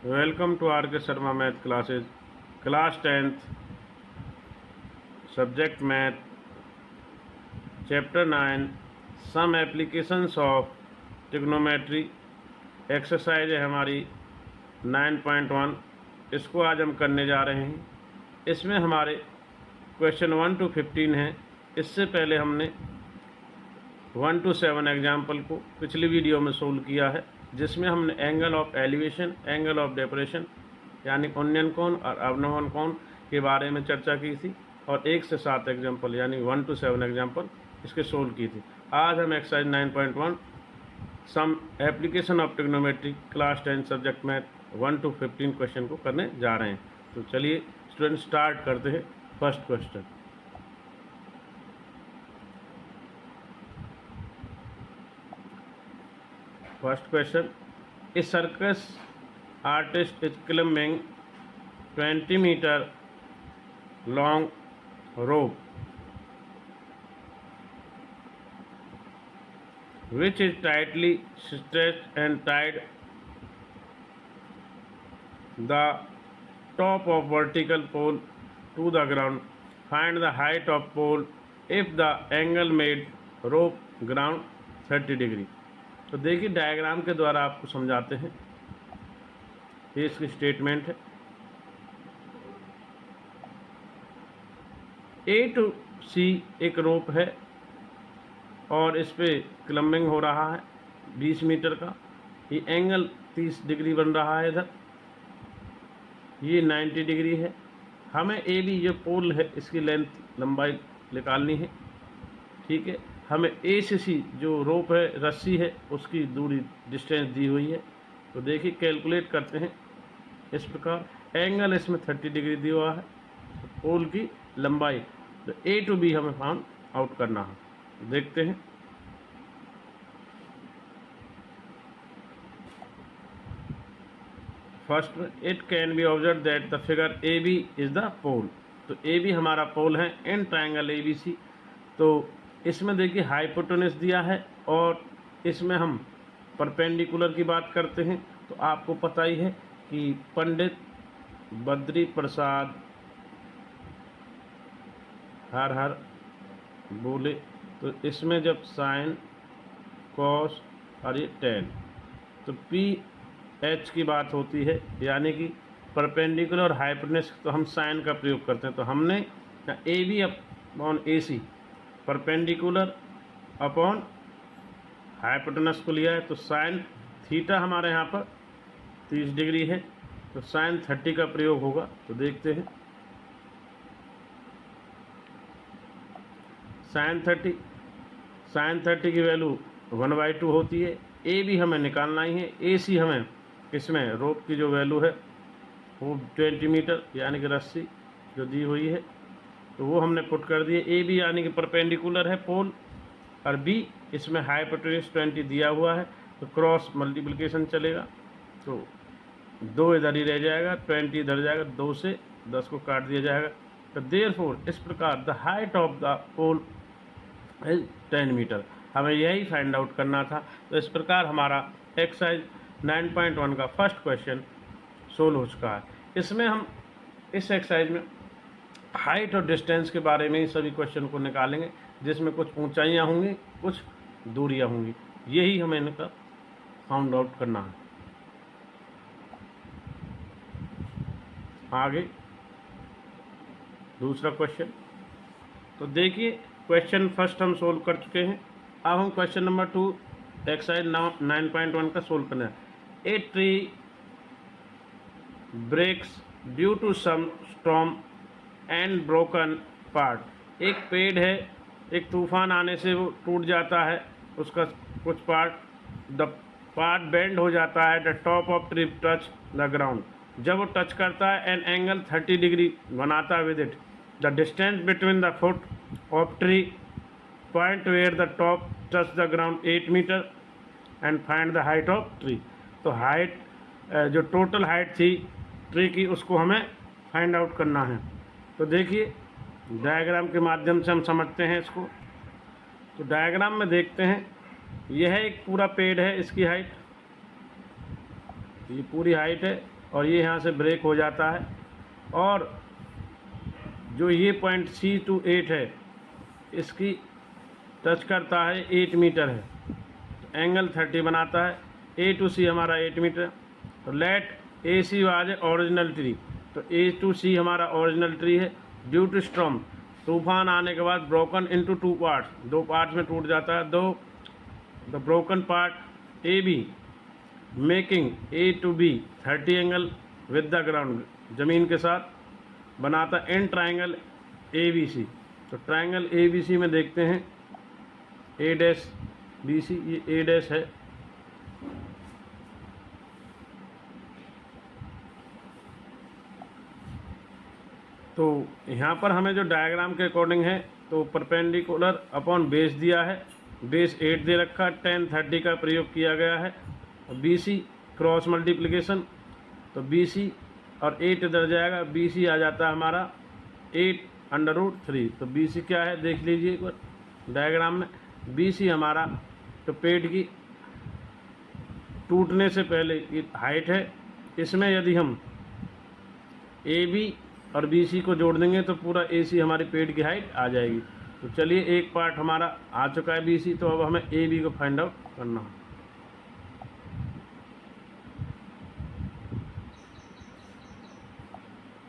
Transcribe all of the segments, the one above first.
Welcome to R.K. Sharma Math classes, class 10th, subject Math, chapter 9, some applications of trigonometry, exercise है हमारी 9.1। इसको आज हम करने जा रहे हैं। इसमें हमारे क्वेश्चन 1 to 15 हैं। इससे पहले हमने 1 to 7 एग्जाम्पल को पिछली वीडियो में सोल्व किया है, जिसमें हमने angle of elevation, angle of depression यानी उन्नयन कोण और अवनमन कोण के बारे में चर्चा की थी, और 1 से 7 एग्जाम्पल यानी 1 to 7 एग्जाम्पल इसके सोल्व की थी। आज हम exercise 9.1 some application of trigonometry class 10 subject math 1 to 15 question को करने जा रहे हैं। तो चलिए स्टूडेंट स्टार्ट करते हैं। First question, a circus artist is climbing 20-meter long rope which is tightly stretched and tied the top of vertical pole to the ground. Find the height of pole if the angle made rope ground 30 degree. तो देखिए diagram के द्वारा आपको समझाते हैं। ये इसकी statement है। A to C एक रोप है और इस पे क्लम्बिंग हो रहा है 20 मीटर का। ये एंगल 30 डिग्री बन रहा है, इधर ये 90 डिग्री है। हमें ए बी जो पोल है इसकी लेंथ लंबाई निकालनी है, ठीक है। हमें ए से सी जो रोप है, रस्सी है, उसकी दूरी डिस्टेंस दी हुई है। तो देखिए कैलकुलेट करते हैं इस प्रकार। एंगल इसमें 30 डिग्री दिया हुआ है, पोल की लंबाई, तो ए टू बी हमें फाउंड आउट करना है। देखते हैं। First, it can be observe that the figure A B is the pole. तो ए बी हमारा पोल है in triangle A B C. तो इसमें देखिए हाइपोटेनस दिया है और इसमें हम परपेंडिकुलर की बात करते हैं। तो आपको पता ही है कि पंडित बद्री प्रसाद हर हर बोले, तो इसमें जब साइन कॉस और ये टेन, तो पी एच की बात होती है, यानी कि परपेंडिकुलर और हाइपोटेनस, तो हम साइन का प्रयोग करते हैं। तो हमने A B upon A C perpendicular upon hypotenuse को लिया है। तो साइन थीटा हमारे यहाँ पर 30 डिग्री है, तो साइन 30 का प्रयोग होगा। तो देखते हैं। साइन 30 की वैल्यू 1/2 होती है। ए भी हमें निकालना ही है। ए सी हमें इसमें रोप की जो वैल्यू है वो 20 मीटर यानी कि रस्सी जो दी हुई है, तो वो हमने पुट कर दिए। ए बी यानी कि परपेंडिकुलर है पोल, और बी इसमें हाइपोटेनस 20 दिया हुआ है, तो क्रॉस मल्टीप्लिकेशन चलेगा। तो 2 इधर ही रह जाएगा, 20 इधर जाएगा, 2 से 10 को काट दिया जाएगा। तो देयरफॉर इस प्रकार the height of the pole is 10 metre. हमें यही फाइंड आउट करना था। तो इस प्रकार हमारा एक्सरसाइज 9.1 का फर्स्ट क्वेश्चन सोल्व हो चुका है। इसमें हम इस एक्सरसाइज में हाइट और डिस्टेंस के बारे में ही सभी क्वेश्चन को निकालेंगे, जिसमें कुछ ऊंचाइयां होंगी, कुछ दूरियां होंगी। यही हमें इनका फाउंड आउट करना है। आगे दूसरा क्वेश्चन। तो देखिए क्वेश्चन फर्स्ट हम सोल्व कर चुके हैं। अब हम क्वेश्चन नंबर 2 एक्सरसाइज 9.1 का सोल्व करना है। A tree breaks due to some storm and broken part. एक पेड़ है, एक तूफान आने से वो टूट जाता है, उसका कुछ पार्ट, द पार्ट बेंड हो जाता है। The top of tree touch the ground. जब वो टच करता है एन एंगल 30 डिग्री बनाता है with it. The distance between the foot of tree point where the top touch the ground 8 metre and find the height of tree. तो height जो total height थी tree की, उसको हमें फाइंड आउट करना है। तो देखिए डायग्राम के माध्यम से हम समझते हैं इसको। तो डायग्राम में देखते हैं, यह एक पूरा पेड़ है, इसकी हाइट, ये पूरी हाइट है और ये यहाँ से ब्रेक हो जाता है। और जो ये पॉइंट C to 8 है इसकी टच करता है 8 मीटर है, तो एंगल 30 बनाता है। A to C हमारा 8 मीटर। तो let AC was original tree, तो A to C हमारा ओरिजिनल ट्री है। ड्यू टू स्टॉर्म, तूफान आने के बाद ब्रोकन इनटू 2 पार्ट्स, 2 पार्ट्स में टूट जाता है। The broken part AB making A to B 30 angle with the ground, ज़मीन के साथ बनाता इन ट्राइंगल ABC। तो ट्राइंगल ABC में देखते हैं A-BC, ये A- है। तो यहाँ पर हमें जो डायग्राम के अकॉर्डिंग है, तो परपेंडिकुलर अपॉन बेस दिया है, बेस 8 दे रखा, 10 30 का प्रयोग किया गया है। BC क्रॉस मल्टीप्लिकेशन, तो BC और 8 इधर जाएगा, BC आ जाता है हमारा 8√3। तो BC क्या है देख लीजिए एक बार डायग्राम में। BC हमारा तो पेड़ की टूटने से पहले की हाइट है। इसमें यदि हम AB और BC को जोड़ देंगे तो पूरा AC हमारे पेड़ की हाइट आ जाएगी। तो चलिए एक पार्ट हमारा आ चुका है BC, तो अब हमें AB को फाइंड आउट करना है।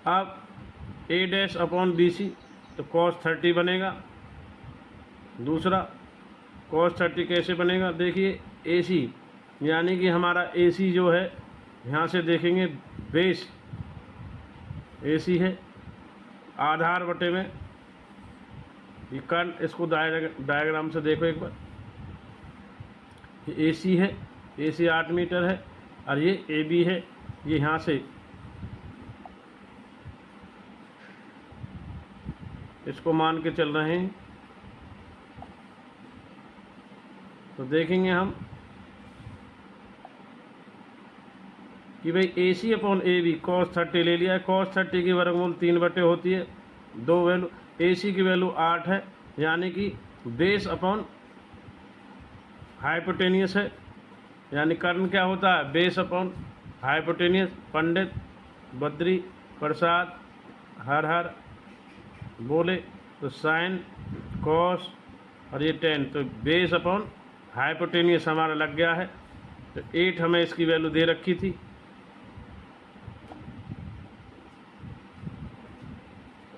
अब A' अपॉन BC, तो cos 30 बनेगा। दूसरा cos 30 कैसे बनेगा, देखिए AC यानी कि हमारा AC जो है यहाँ से देखेंगे बेस AC है, आधार बटे में ये कर्ण, इसको डायग्राम से देखो एक बार। ये AC है, AC 8 मीटर है, और ये AB है, ये यहाँ से इसको मान के चल रहे हैं। तो देखेंगे हम कि भाई AC अपॉन AB cos 30 ले लिया है। cos 30 की वर्गमूल 3 बटे होती है, 2 वैल्यू। AC की वैल्यू 8 है, यानी कि बेस अपॉन हाइपोटेनियस है, यानी कर्ण क्या होता है, base upon hypotenuse. Pandit Badri Prasad हर हर बोले, तो साइन कॉस और ये 10, तो बेस अपॉन हाइपोटेनियस हमारा लग गया है। तो 8 हमें इसकी वैल्यू दे रखी थी।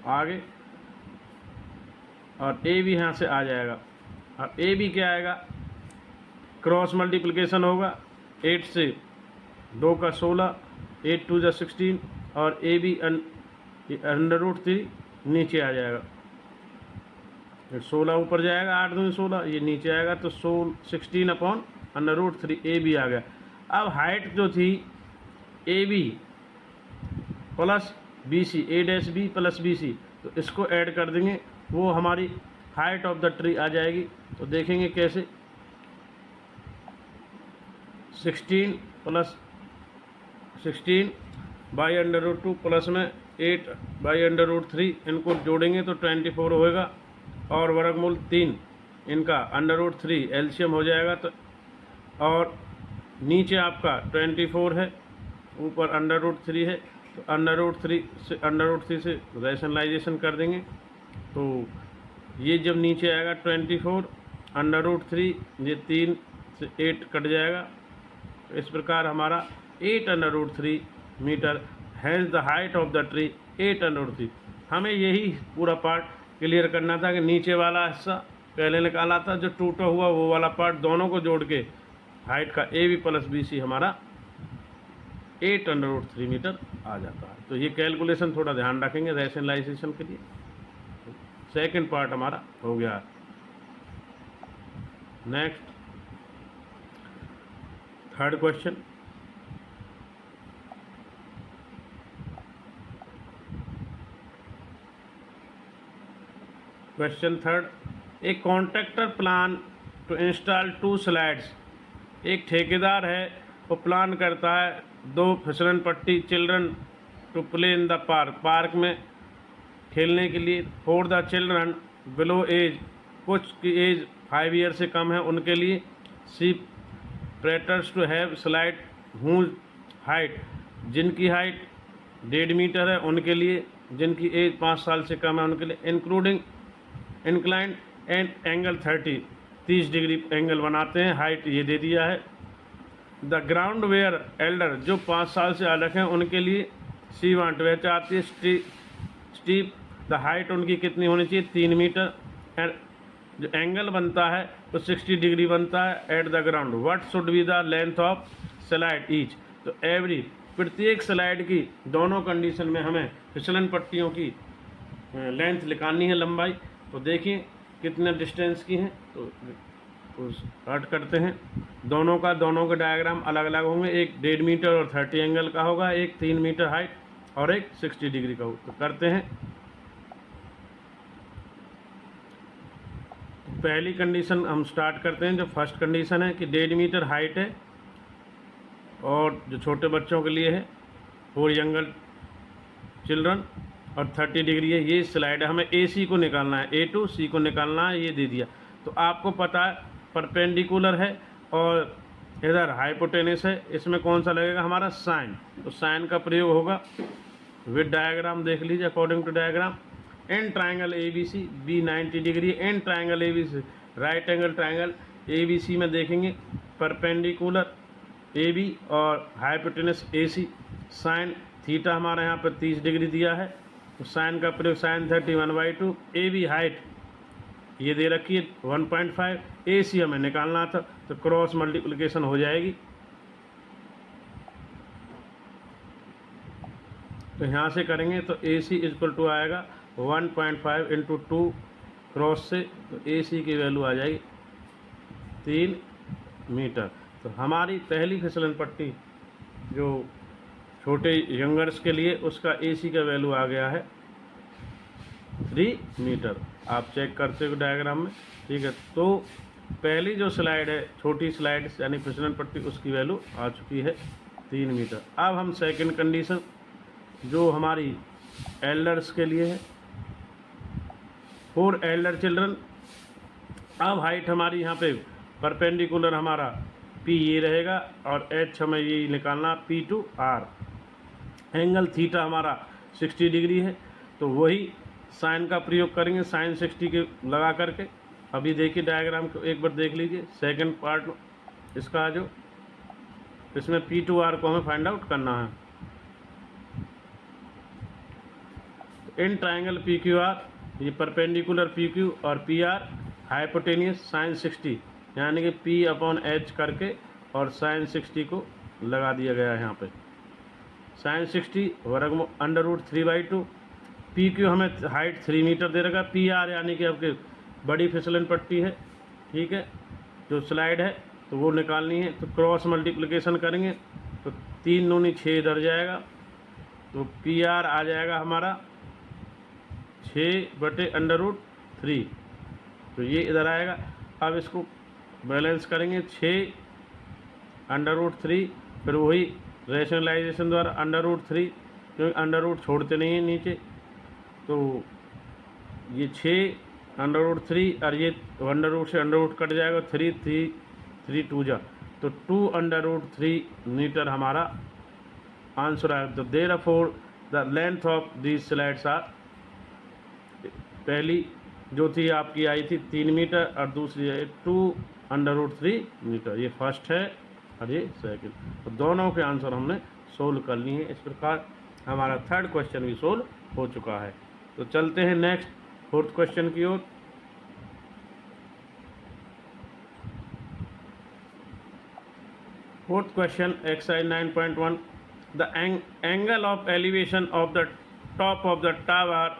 आगे और A भी यहाँ से आ जाएगा। अब A भी क्या आएगा, क्रॉस मल्टीप्लिकेशन होगा, 8 से 2 का 16, 8 2 जा 16, और A भी √3 नीचे आ जाएगा। 16 ऊपर जाएगा, 8 दूनी 16, ये नीचे आएगा, तो 16 अपॉन √3 A भी आ गया। अब हाइट जो थी AB plus BC, A' plus BC, तो इसको ऐड कर देंगे, वो हमारी हाइट ऑफ द ट्री आ जाएगी। तो देखेंगे कैसे, 16 प्लस 16 बाई √2 प्लस में 8 बाई √3, इनको जोड़ेंगे तो 24 होएगा, और वर्गमूल 3 इनका √3 एलसीएम हो जाएगा। तो और नीचे आपका 24 है, ऊपर √3 है, तो √3 से रैशनलाइजेशन कर देंगे। तो ये जब नीचे आएगा 24 √3, ये 3 से 8 कट जाएगा। तो इस प्रकार हमारा 8√3 metre has the height of the tree 8√3। हमें यही पूरा पार्ट क्लियर करना था कि नीचे वाला हिस्सा पहले निकाला था, जो टूटा हुआ वो वाला पार्ट, दोनों को जोड़ के हाइट का AB प्लस BC हमारा 8√3 मीटर आ जाता है। तो ये कैलकुलेशन थोड़ा ध्यान रखेंगे रैशनलाइजेशन के लिए। सेकंड पार्ट हमारा हो गया। Next third question, question third, a contractor plan to install 2 slides. एक ठेकेदार है, वो प्लान करता है 2 फिसलन पट्टी children to play in the park, park में खेलने के लिए। For the children below age, कुछ की एज 5 ईयर से कम है उनके लिए। सी प्रेटर्स to have slide whose height जिनकी हाइट 1.5 मीटर है उनके लिए, जिनकी एज 5 साल से कम है उनके लिए, including inclined and angle 30 degree angle बनाते हैं, हाइट ये दे दिया है। द ग्राउंड वेयर एल्डर, जो 5 साल से अलग हैं उनके लिए सी वांट, वह चाहती है स्टीप, द हाइट उनकी कितनी होनी चाहिए 3 मीटर, एंड जो एंगल बनता है वो 60 डिग्री बनता है at the ground. What should be the length of slide each, तो एवरी, प्रत्येक स्लाइड की दोनों कंडीशन में हमें फिसलन पट्टियों की लेंथ निकालनी है, लंबाई। तो देखिए कितने डिस्टेंस की हैं, तो स्टार्ट करते हैं। दोनों के डायग्राम अलग अलग होंगे, एक 1.5 मीटर और 30 एंगल का होगा, एक 3 मीटर हाइट और एक 60 डिग्री का होगा। तो करते हैं। पहली कंडीशन हम स्टार्ट करते हैं। जो फर्स्ट कंडीशन है कि 1.5 मीटर हाइट है और जो छोटे बच्चों के लिए है फॉर यंगर चिल्ड्रन, और 30 डिग्री है। ये स्लाइड है, हमें ए सी को निकालना है, ए टू सी को निकालना है, ये दे दिया। तो आपको पता है परपेंडिकुलर है और इधर हाइपोटेनस है, इसमें कौन सा लगेगा हमारा साइन, तो साइन का प्रयोग होगा। विद डायग्राम देख लीजिए, according to diagram in triangle A B C, B 90 degree, in triangle A B C, right angle triangle A B C में देखेंगे परपेंडिकुलर ए बी और hypotenuse A C, sine theta हमारा यहाँ पर 30 degree दिया है, तो साइन का प्रयोग साइन 31/2, ए बी हाइट ये दे रखी है 1.5, ए सी हमें निकालना था, तो क्रॉस मल्टीप्लिकेशन हो जाएगी। तो यहाँ से करेंगे तो ए सी इक्वल टू आएगा 1.5 इंटू 2 क्रॉस से, तो ए सी की वैल्यू आ जाएगी 3 मीटर। तो हमारी पहली फिसलन पट्टी जो छोटे यंगर्स के लिए, उसका ए सी का वैल्यू आ गया है 3 मीटर। आप चेक करते हो डायग्राम में, ठीक है। तो पहली जो स्लाइड है, छोटी स्लाइड यानी फिसलन पट्टी, उसकी वैल्यू आ चुकी है 3 मीटर। अब हम सेकंड कंडीशन जो हमारी एल्डर्स के लिए है, फॉर एल्डर चिल्ड्रन। अब हाइट हमारी यहाँ पे परपेंडिकुलर हमारा पी ये रहेगा और एच हमें ये निकालना P to R, angle theta हमारा 60 डिग्री है, तो वही साइन का प्रयोग करेंगे, साइन 60 के लगा करके। अभी देखिए डायग्राम को एक बार देख लीजिए, सेकंड पार्ट इसका जो, इसमें पी टू आर को हमें फाइंड आउट करना है। In triangle P Q R, ये परपेंडिकुलर पी क्यू और पी आर हाइपोटेनियस साइन 60, यानी कि पी अपॉन एच करके और साइन 60 को लगा दिया गया है यहाँ पे। साइन 60 वर्ग √3/2, पी क्यू हमें हाइट 3 मीटर दे रखा, पी आर यानी कि आपके बड़ी फिसलन पट्टी है, ठीक है, जो स्लाइड है तो वो निकालनी है। तो क्रॉस मल्टीप्लिकेशन करेंगे तो 3 दूनी 6 इधर जाएगा, तो पी आर आ जाएगा हमारा 6/√3, तो ये इधर आएगा। अब इसको बैलेंस करेंगे 6√3, फिर वही रैशनलाइजेशन द्वारा √3, क्योंकि अंडर छोड़ते नहीं हैं नीचे, तो ये 6√3 और ये अंडर से अंडर कट जाएगा, 3 2 जा, तो 2√3 मीटर हमारा आंसर आएगा। तो therefore the length of these slides are, पहली जो थी आपकी आई थी 3 मीटर और दूसरी है 2√3 मीटर, ये फर्स्ट है और ये सेकंड। तो दोनों के आंसर हमने सोल्व कर लिए हैं। इस प्रकार हमारा थर्ड क्वेश्चन भी सोल्व हो चुका है। तो चलते हैं नेक्स्ट फोर्थ क्वेश्चन की ओर। Fourth question exercise 9.1, the angle of elevation of the top of the tower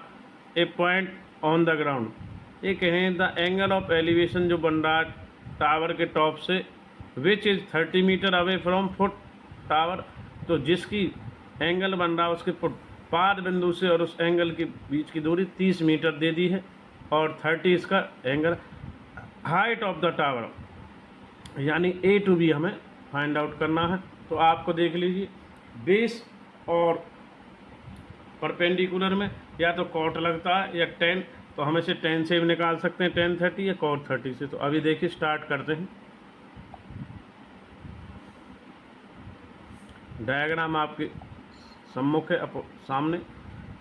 a point on the ground. ये कहें द एंगल ऑफ एलिवेशन जो बन रहा है टावर के टॉप से, which is 30 metre away from foot tower, तो जिसकी एंगल बन रहा है उसके पाद बिंदु से और उस एंगल के बीच की दूरी 30 मीटर दे दी है और 30 इसका angle. Height of the tower यानी ए टू बी हमें फाइंड आउट करना है। तो आपको देख लीजिए, बेस और परपेंडिकुलर में या तो कॉट लगता है या 10, तो हम इसे 10 से भी निकाल सकते हैं, 10 30 या कॉट 30 से। तो अभी देखिए स्टार्ट करते हैं। डायग्राम आपके सम्मुख है सामने।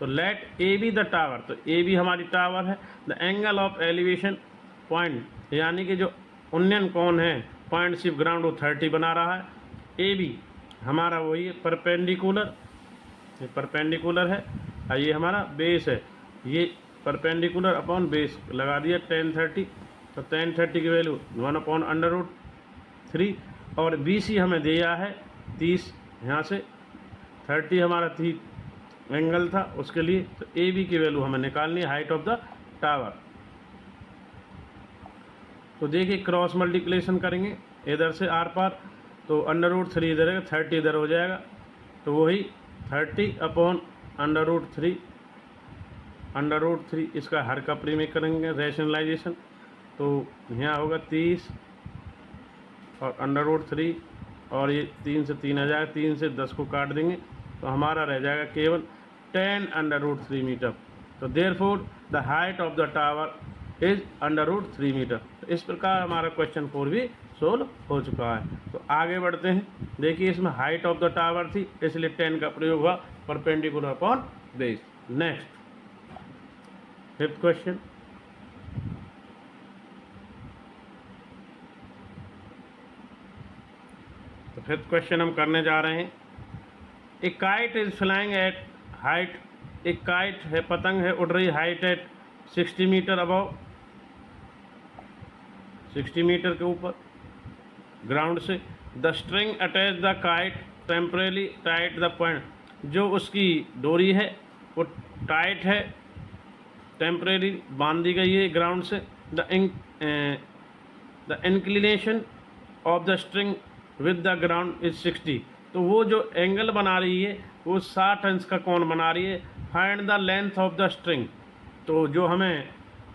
तो let A B the tower, तो ए बी हमारी टावर है। The angle of elevation point, यानी कि जो उन्नयन कोण है पॉइंट सिर्फ ग्राउंड वो 30 बना रहा है। ए बी हमारा वही है परपेंडिकुलर, ये परपेंडिकुलर है और ये हमारा बेस है, ये परपेंडिकुलर अपॉन बेस लगा दिया tan 30। तो tan 30 की वैल्यू 1/√3 और बी सी हमें दिया है 30, यहाँ से 30 हमारा 30 एंगल था उसके लिए। तो ए बी की वैल्यू हमें निकालनी है, हाइट ऑफ द टावर। तो देखिए क्रॉस मल्टीप्लिकेशन करेंगे इधर से आर पार, तो √3 इधर है, 30 इधर हो जाएगा। तो वही 30/√3 इसका हर का प्रीमेक करेंगे रैशनलाइजेशन। तो यहाँ होगा 30 और √3 और ये 3 से 3 आ जाएगा, 3 से 10 को काट देंगे तो हमारा रह जाएगा केवल 10√3 मीटर। तो therefore the height of the tower is √3 metre. तो इस प्रकार हमारा क्वेश्चन 4 भी सोल्व हो चुका है। तो आगे बढ़ते हैं। देखिए इसमें हाइट ऑफ द टावर थी इसलिए 10 का प्रयोग हुआ perpendicular upon base. Next 5th question. तो 5th क्वेश्चन हम करने जा रहे हैं। A kite is flying at height, एक काइट है पतंग है उड़ रही height at 60 metre above, 60 metre के ऊपर ग्राउंड से। The string attach the kite temporarily tight the point, जो उसकी डोरी है वो टाइट है, टेम्परेरी बांध दी गई है ग्राउंड से। The inclination of the string with the ground is 60, तो वो जो एंगल बना रही है वो 60 अंश का कोण बना रही है। Find the length of the string, तो जो हमें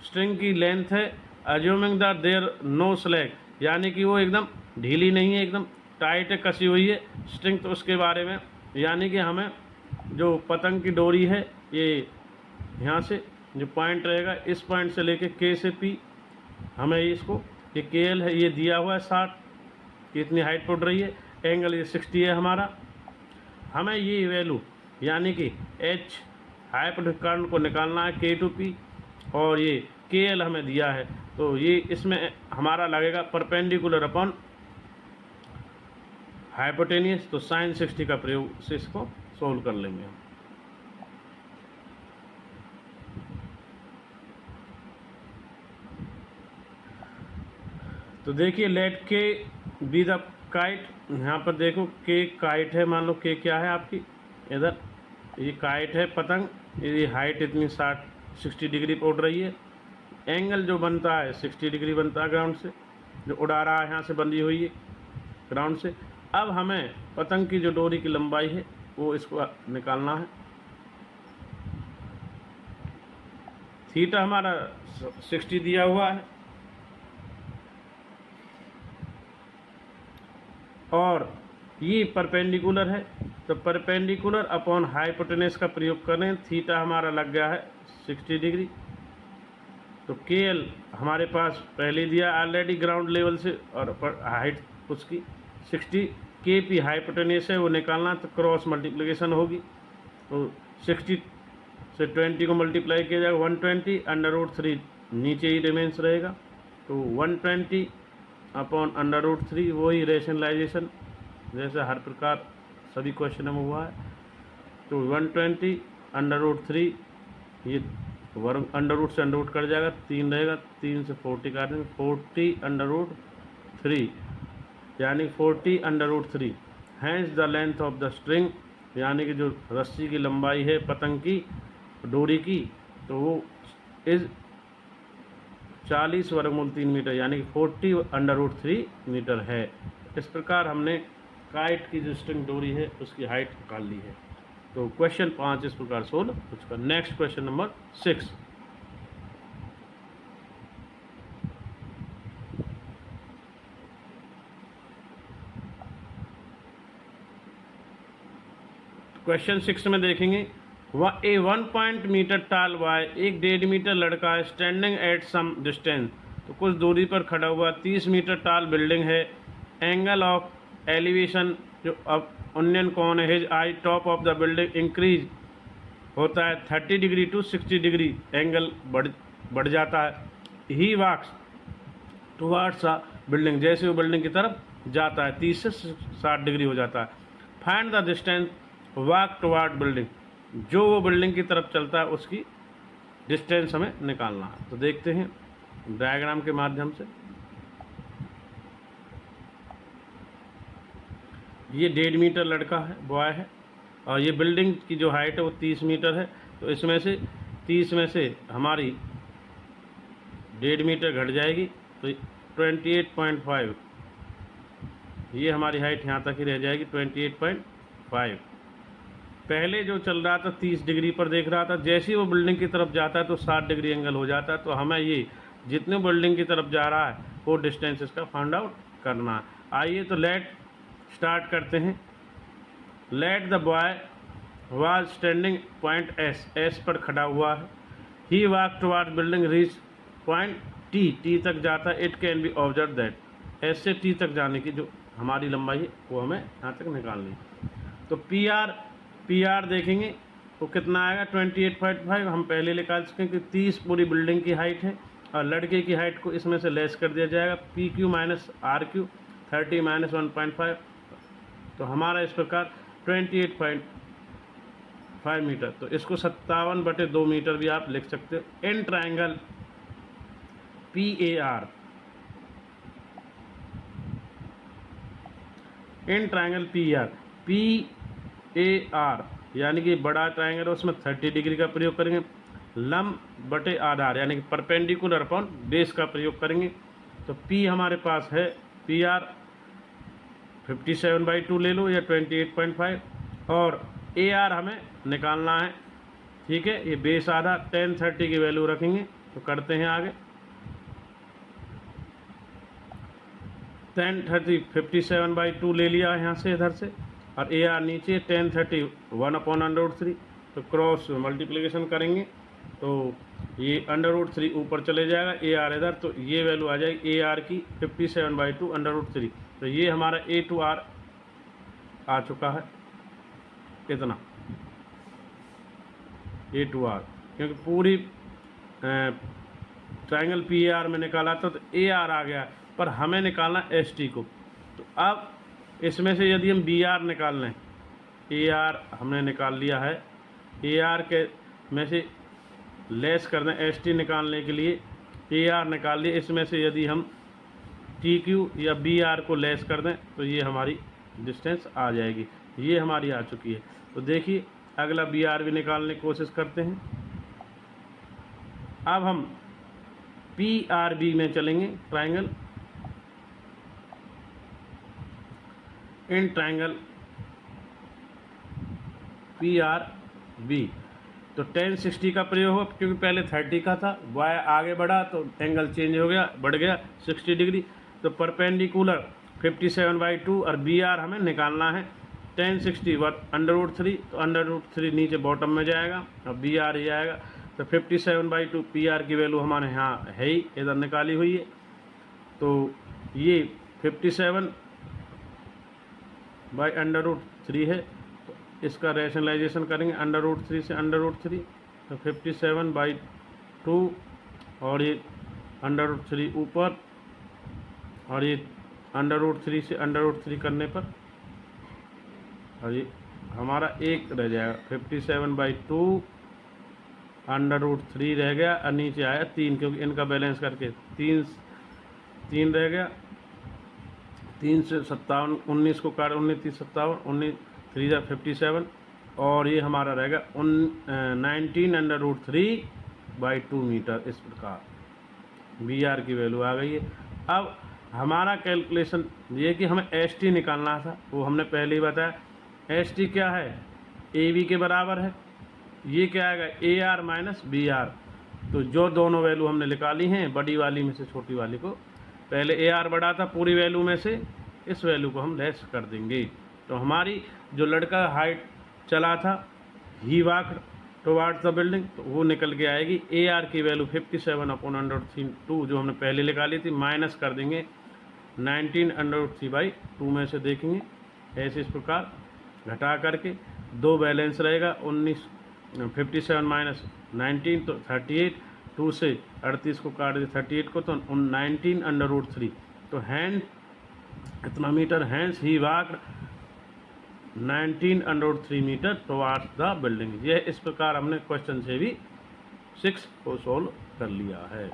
स्ट्रिंग की लेंथ है assuming the there no slack, यानी कि वो एकदम ढीली नहीं है, एकदम टाइट है, कसी हुई है स्ट्रिंग। तो उसके बारे में यानी कि हमें जो पतंग की डोरी है ये यहाँ से जो पॉइंट रहेगा इस पॉइंट से लेके के से पी, हमें इसको ये के एल है ये दिया हुआ है 60 कि इतनी हाइट पड़ रही है, एंगल ये 60 है हमारा। हमें ये वैल्यू यानी कि एच हाइपोटेन्यूज को निकालना है के टू पी और ये के एल हमें दिया है। तो ये इसमें हमारा लगेगा परपेंडिकुलर अपॉन हाइपोटेनियस। तो साइन 60 का प्रयोग से इसको सोल्व कर लेंगे हम। तो देखिए लेट के बी द काइट, यहाँ पर देखो के काइट है, मान लो के क्या है आपकी इधर, ये काइट है पतंग, ये हाइट इतनी 60 डिग्री पर उड़ रही है, एंगल जो बनता है 60 डिग्री बनता है ग्राउंड से, जो उड़ा रहा है यहाँ से बंधी हुई है ग्राउंड से। अब हमें पतंग की जो डोरी की लंबाई है वो इसको निकालना है। थीटा हमारा 60 दिया हुआ है और ये परपेंडिकुलर है, तो परपेंडिकुलर अपॉन हाइपोटेनस का प्रयोग करें। थीटा हमारा लग गया है 60 डिग्री। तो के एल हमारे पास पहले दिया ऑलरेडी ग्राउंड लेवल से और हाइट उसकी 60, के पी हाइपोटेनस है वो निकालना, तो क्रॉस मल्टीप्लिकेशन होगी। तो 60 से 20 को मल्टीप्लाई किया जाएगा 120, √3 नीचे ही रिमेंस रहेगा। तो 120 अपॉन √3 वही रैशनलाइजेशन जैसे हर प्रकार सभी क्वेश्चन में हुआ है। तो 120 √3 ये वर्ग अंडर से अंडर कट जाएगा, 3 रहेगा, 3 से 40 काट देंगे, 40 √3 यानी 40 √3। Hence the length of the string, यानी कि जो रस्सी की लंबाई है पतंग की डोरी की, तो वो इज 40√3 मीटर यानी कि 40 √3 मीटर है। इस प्रकार हमने काइट की जो स्ट्रिंग डोरी है उसकी हाइट निकाल ली है। तो क्वेश्चन 5 इस प्रकार सोल्व हो चुका। Next question number 6। क्वेश्चन 6 में देखेंगे वह ए 1 मीटर टाल बॉय, एक 1.5 मीटर लड़का है, स्टैंडिंग एट सम डिस्टेंस, तो कुछ दूरी पर खड़ा हुआ, 30 मीटर टाल बिल्डिंग है, एंगल ऑफ एलिवेशन जो अब ओनियन कौन है, his I top of the building increase होता है 30 डिग्री टू 60 डिग्री, एंगल बढ़ जाता है। ही वॉक्स टुवार्ड्स अ बिल्डिंग, जैसे वो बिल्डिंग की तरफ जाता है 30 से 60 डिग्री हो जाता है। Find the distance walk toward building, जो वो बिल्डिंग की तरफ चलता है उसकी डिस्टेंस हमें निकालना है। तो देखते हैं डायग्राम के माध्यम से। ये 1.5 मीटर लड़का है, बॉय है, और ये बिल्डिंग की जो हाइट है वो 30 मीटर है। तो इसमें से 30 में से हमारी 1.5 मीटर घट जाएगी, तो 28.5, ये हमारी हाइट यहाँ तक ही रह जाएगी 28.5। पहले जो चल रहा था 30 डिग्री पर देख रहा था, जैसे ही वो बिल्डिंग की तरफ जाता है तो 60 डिग्री एंगल हो जाता है। तो हमें ये जितने बिल्डिंग की तरफ जा रहा है वो डिस्टेंस इसका फाइंड आउट करना है। आइए तो लेट स्टार्ट करते हैं। Let the boy was standing point S पर खड़ा हुआ है। He walk towards building reach point T तक जाता है। It can be observe that S से टी तक जाने की जो हमारी लंबाई है वो हमें यहाँ तक निकालनी है। तो पी आर देखेंगे तो कितना आएगा 28.5, हम पहले निकाल चुके हैं कि 30 पूरी बिल्डिंग की हाइट है और लड़के की हाइट को इसमें से लेस कर दिया जाएगा। P Q minus R Q 30 minus 1.5, तो हमारा इस प्रकार 28.5 मीटर। तो इसको 57/2 मीटर भी आप लिख सकते हो। इन triangle P A R, in triangle P A R यानी कि बड़ा ट्राइंगल है उसमें 30 डिग्री का प्रयोग करेंगे। लंब बटे आधार यानी कि परपेंडिकुलर अपॉन बेस का प्रयोग करेंगे। तो पी हमारे पास है पी आर 57/2 ले लो या 28.5, और ए आर हमें निकालना है। ठीक है, ये बेस आधार 10 30 की वैल्यू रखेंगे। तो करते हैं आगे। 10 30 57/2 ले लिया यहाँ से इधर से, और ए आर नीचे 10 30 1/√3। तो क्रॉस मल्टीप्लिकेशन करेंगे तो ये √3 ऊपर चले जाएगा, ए आर इधर, तो ये वैल्यू आ जाएगी ए आर की 57/2 √3। तो ये हमारा ए टू आर आ चुका है कितना, ए टू आर, क्योंकि पूरी ट्राइंगल पी ए आर में निकाला था तो ए आर आ गया, पर हमें निकालना एस टी को। तो अब इसमें से यदि हम बी आर निकाल लें, ए आर हमने निकाल लिया है, ए आर के में से लेस कर दें एस टी निकालने के लिए, ए आर निकाल लिए, इसमें से यदि हम टी क्यू या बी आर को लेस कर दें तो ये हमारी डिस्टेंस आ जाएगी। ये हमारी आ चुकी है। तो देखिए अगला बी आर भी निकालने की कोशिश करते हैं। अब हम पी आर बी में चलेंगे, triangle in triangle P R B. तो 10 60 का प्रयोग हो, क्योंकि पहले 30 का था, वाई आगे बढ़ा तो एंगल चेंज हो गया, बढ़ गया 60 डिग्री। तो परपेंडिकुलर 57/2 और बी आर हमें निकालना है। 10 60 √3, तो √3 नीचे बॉटम में जाएगा और बी आर ही आएगा। तो 57/2 पी आर की वैल्यू हमारे यहाँ है ही, इधर निकाली हुई है। तो ये 57/√3 है। तो इसका रैशनलाइजेशन करेंगे √3 से √3, तो 57/2 और ये √3 ऊपर, और ये √3 से √3 करने पर, और ये हमारा एक रह जाएगा 57/2 √3 रह गया, और नीचे आया 3, क्योंकि इनका बैलेंस करके 3 रह गया। 3 से 57, 19 को काट, 19 30 57, 19 3 57, और ये हमारा रहेगा 19 √3/2 मीटर। इस प्रकार बी आर की वैल्यू आ गई है। अब हमारा कैलकुलेशन ये कि हमें एस टी निकालना था, वो हमने पहले ही बताया। एस टी क्या है, ए बी के बराबर है। ये क्या आएगा, A R minus B R. तो जो दोनों वैल्यू हमने निकाली हैं, बड़ी वाली में से छोटी वाली को, पहले ए आर बढ़ा था पूरी वैल्यू में से, इस वैल्यू को हम लेस कर देंगे। तो हमारी जो लड़का हाइट चला था, ही वॉक टुवर्ड्स द बिल्डिंग, तो वो निकल के आएगी। ए आर की वैल्यू 57/2 जो हमने पहले निकाली थी, माइनस कर देंगे 19 √3/2 में से, देखेंगे ऐसे इस प्रकार घटा करके 2 बैलेंस रहेगा, 57 माइनस 19 तो 38, 2 से 38 को काट दे 38 को तो 19/√3। तो हैंड इतना metre, hence he walked 19/√3 metre towards the building. यह इस प्रकार हमने क्वेश्चन से भी 6 को सोल्व कर लिया है।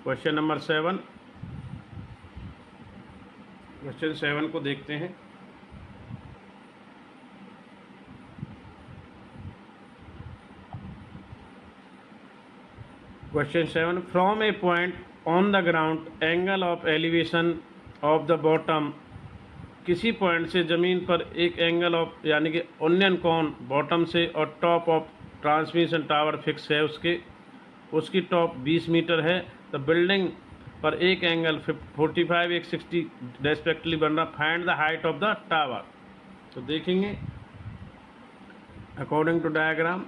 क्वेश्चन नंबर 7, क्वेश्चन 7 को देखते हैं। Question 7, from a point on the ground angle of elevation of the bottom, किसी पॉइंट से ज़मीन पर एक एंगल ऑफ यानी कि ओनियन कोण बॉटम से और top of transmission tower fix है, उसकी टॉप 20 मीटर है। तो बिल्डिंग पर एक एंगल 45 एक 60 रेस्पेक्टिवली बन रहा। Find the height of the tower. तो देखेंगे अकॉर्डिंग टू डायग्राम।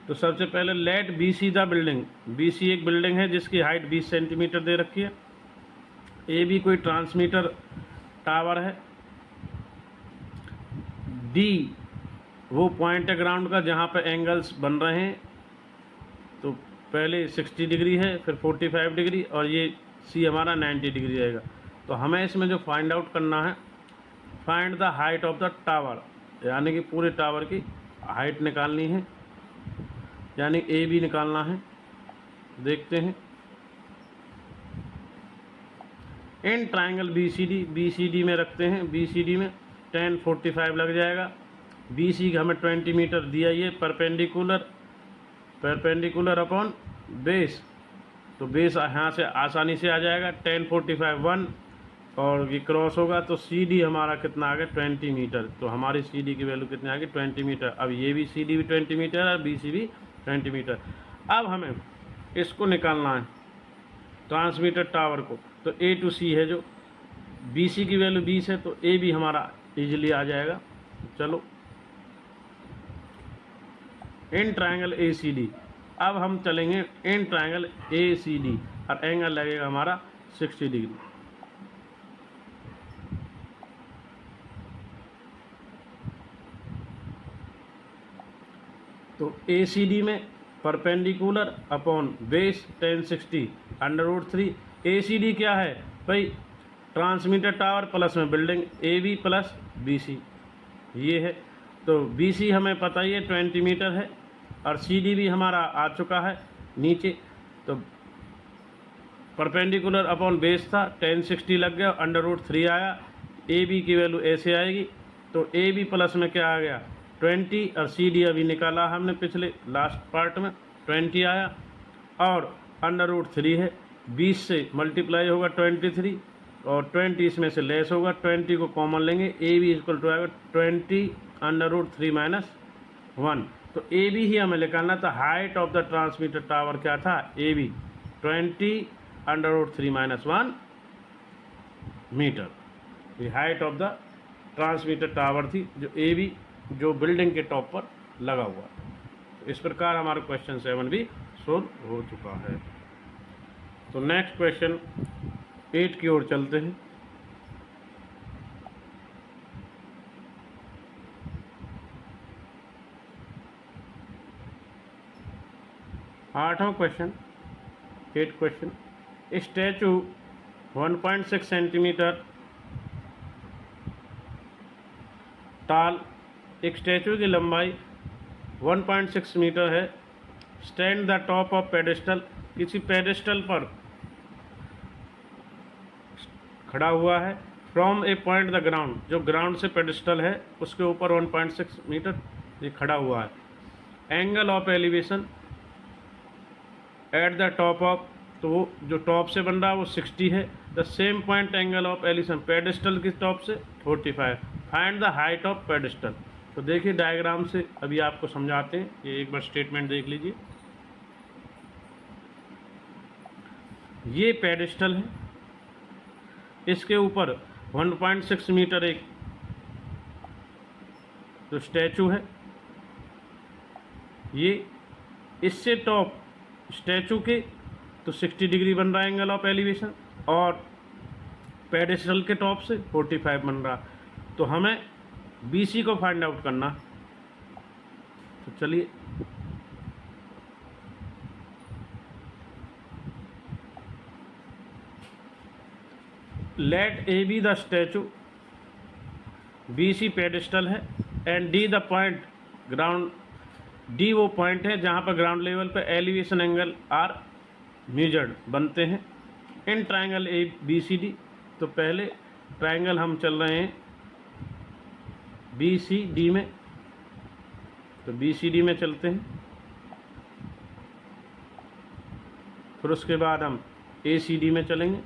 तो सबसे पहले let B C the building, B C एक बिल्डिंग है जिसकी हाइट 20 सेंटीमीटर दे रखी है। ए भी कोई ट्रांसमीटर टावर है। डी वो पॉइंट है ग्राउंड का जहाँ पे एंगल्स बन रहे हैं। तो पहले 60 डिग्री है, फिर 45 डिग्री, और ये सी हमारा 90 डिग्री रहेगा। तो हमें इसमें जो फाइंड आउट करना है, find the height of the tower, यानी कि पूरे टावर की हाइट निकालनी है, यानी ए बी निकालना है। देखते हैं in triangle B C D में रखते हैं। बी सी डी में 10 45 लग जाएगा। बी सी हमें 20 मीटर दिया, ये परपेंडिकुलर अपॉन बेस। तो बेस यहाँ से आसानी से आ जाएगा। 10 45 1 और ये क्रॉस होगा तो सी डी हमारा कितना आ गया 20 मीटर। तो हमारी सी डी की वैल्यू कितनी आ गई 20 मीटर। अब ये भी सी डी भी 20 मीटर है और बी सी भी 20 मीटर। अब हमें इसको निकालना है ट्रांसमीटर टावर को। तो ए टू सी है, जो बी सी की वैल्यू 20 है, तो ए भी हमारा इजीली आ जाएगा। चलो इन ट्राइंगल ए सी डी, अब हम चलेंगे in triangle A C D और एंगल लगेगा हमारा 60 डिग्री। तो ए सी डी में perpendicular upon base 1060/√3। A C D क्या है भाई, ट्रांसमीटर टावर प्लस में building A B plus B C, ये है। तो बी सी हमें पता ही है 20 मीटर है, और सी डी भी हमारा आ चुका है नीचे। तो परपेंडिकुलर अपॉन बेस था 1060 लग गया, √3 आया। ए बी की वैल्यू ऐसे आएगी। तो ए बी प्लस में क्या आ गया 20, और सी डी अभी निकाला हमने पिछले लास्ट पार्ट में 20 आया, और √3 है। 20 से मल्टीप्लाई होगा 23, और 20 इसमें से लेस होगा, 20 को कॉमन लेंगे, ए बी इक्वल टू आएगा 20 √3 - 1। तो ए बी ही हमें निकालना था। Height of the transmitter tower क्या था, ए बी 20 √3 - 1 मीटर। ये height of the transmitter tower थी, जो ए बी जो बिल्डिंग के टॉप पर लगा हुआ। तो इस प्रकार हमारा क्वेश्चन 7 भी सोल्व हो चुका है। तो नेक्स्ट क्वेश्चन 8 की ओर चलते हैं। आठवां क्वेश्चन 8 क्वेश्चन, स्टैचू 1.6 सेंटीमीटर टाल, एक स्टैचू की लंबाई 1.6 मीटर है। Stand the top of pedestal, किसी पेडेस्टल पर खड़ा हुआ है। From a point the ground, जो ग्राउंड से पेडेस्टल है उसके ऊपर 1.6 मीटर ये खड़ा हुआ है। Angle of elevation at the top of, तो वो जो टॉप से बन रहा है वो 60 है। The same point angle of elevation pedestal की टॉप से 45। Find the height of pedestal. तो देखिए डायग्राम से अभी आपको समझाते हैं, ये एक बार स्टेटमेंट देख लीजिए। ये पेडेस्टल है, इसके ऊपर 1.6 मीटर एक जो स्टैचू है, ये इससे टॉप स्टैचू के तो 60 डिग्री बन रहा है एंगल ऑफ एलिवेशन, और पेडेस्टल के टॉप से 45 बन रहा, तो हमें BC को फाइंड आउट करना। तो चलिए let A be the statue, BC pedestal है and D the point ground, D वो पॉइंट है जहाँ पर ग्राउंड लेवल पर एलिवेशन एंगल आर मेजर्ड बनते हैं इन ट्राइंगल ABCD। तो पहले ट्राइंगल हम चल रहे हैं BCD में, तो BCD में चलते हैं, फिर उसके बाद हम ACD में चलेंगे,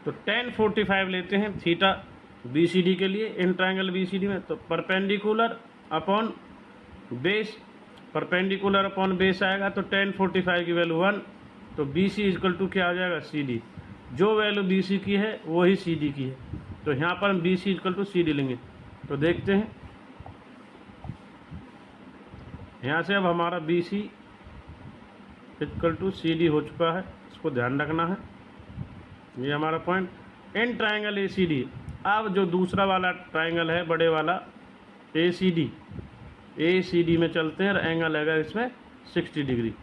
तो tan 45 लेते हैं थीटा BCD के लिए इन ट्राइंगल BCD में। तो perpendicular upon base, perpendicular upon base आएगा तो tan 45 की वैल्यू 1, तो BC इक्वल टू क्या आ जाएगा CD, जो वैल्यू BC की है वही CD की है, तो यहाँ पर हम BC इक्वल टू CD लेंगे। तो देखते हैं यहाँ से अब हमारा BC इक्वल टू CD हो चुका है, इसको ध्यान रखना है, ये हमारा पॉइंट इन ट्राइंगल ACD। अब जो दूसरा वाला ट्राइंगल है बड़े वाला ACD में चलते हैं और एंगल है इसमें 60 डिग्री,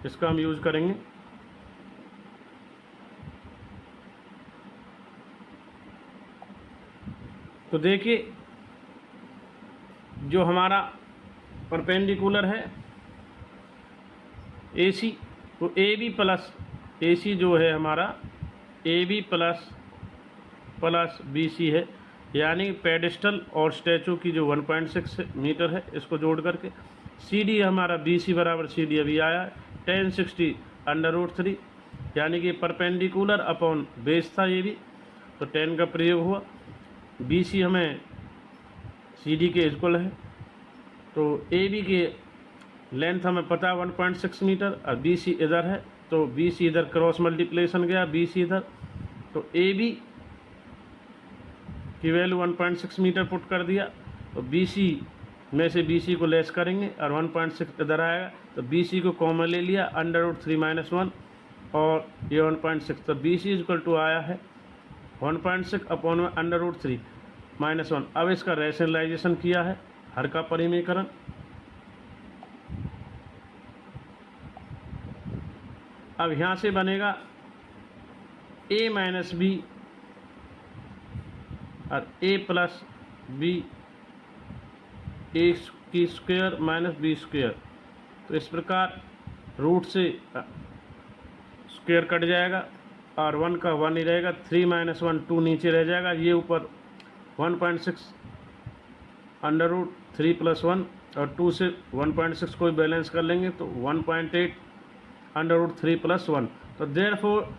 इसका हम यूज़ करेंगे। तो देखिए जो हमारा परपेंडिकुलर है AC, तो AB प्लस AC जो है हमारा AB प्लस BC है, यानी पेडेस्टल और स्टैचू की जो 1.6 मीटर है इसको जोड़ करके CD हमारा BC बराबर CD अभी आया है tan 60√3, यानी कि परपेंडिकुलर अपॉन बेस था ये भी, तो tan का प्रयोग हुआ। BC हमें CD के इक्वल है, तो AB के लेंथ हमें पता है 1.6 मीटर और BC इधर है, तो BC इधर क्रॉस मल्टीप्लिकेशन गया, BC इधर, तो AB की वैल्यू 1.6 मीटर पुट कर दिया, तो BC में से BC को लेस करेंगे और 1.6 इधर आएगा, तो BC को कॉमन ले लिया √3 - 1 और ये 1.6, तो BC इक्वल टू आया है 1.6 अपॉन √3 - 1। अब इसका रैशनलाइजेशन किया है, हर का परिमेयकरण, अब यहाँ से बनेगा A - B और A प्लस B, A की स्क्वायर माइनस B स्क्वायर, तो इस प्रकार रूट से स्क्वायर कट जाएगा और 1 का 1 ही रहेगा, 3 - 1 2 नीचे रह जाएगा, ये ऊपर 1.6 √3 + 1 और 2 से 1.6 को बैलेंस कर लेंगे तो 1.8 √3 + 1। तो therefore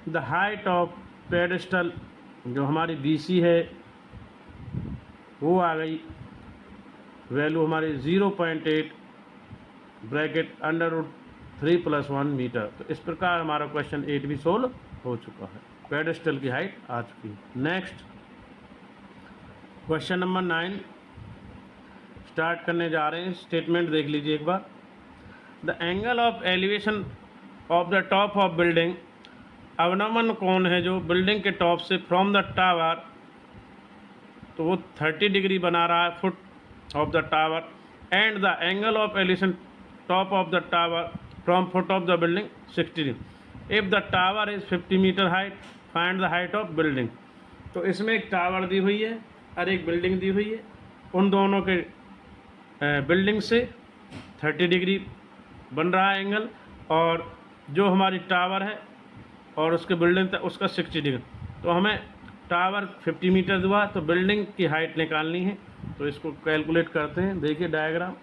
the height of pedestal जो हमारी BC है वो आ गई वैल्यू हमारी 0.8 ब्रैकेट √3 + 1 मीटर। तो इस प्रकार हमारा क्वेश्चन 8 भी सोल्व हो चुका है, पेडेस्टल की हाइट आ चुकी है। नेक्स्ट क्वेश्चन नंबर 9 स्टार्ट करने जा रहे हैं। स्टेटमेंट देख लीजिए एक बार। The angle of elevation of the top of building, अवनमन कोण है जो बिल्डिंग के टॉप से फ्रॉम द टावर, तो वो 30 डिग्री बना रहा है foot of the tower, and the angle of elevation top of the tower from foot of the building 60 degree. If the tower is 50 metre height, find the height of building. तो इसमें एक tower दी हुई है और एक building दी हुई है, उन दोनों के बिल्डिंग से 30 डिग्री बन रहा है एंगल, और जो हमारी टावर है और उसके बिल्डिंग तक उसका 60 डिग्री। तो हमें टावर 50 मीटर हुआ, तो बिल्डिंग की हाइट निकालनी है, तो इसको कैलकुलेट करते हैं। देखिए डायग्राम,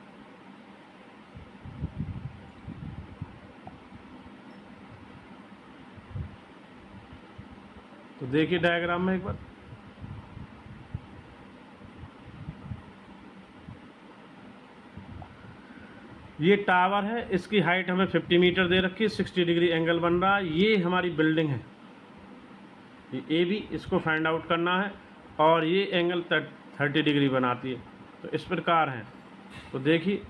तो देखिए डायग्राम में एक बार, ये टावर है, इसकी हाइट हमें 50 मीटर दे रखी है, 60 डिग्री एंगल बन रहा है। ये हमारी बिल्डिंग है, ये AB, इसको फाइंड आउट करना है। और ये एंगल 30 डिग्री बनाती है। तो इस प्रकार है। तो देखिए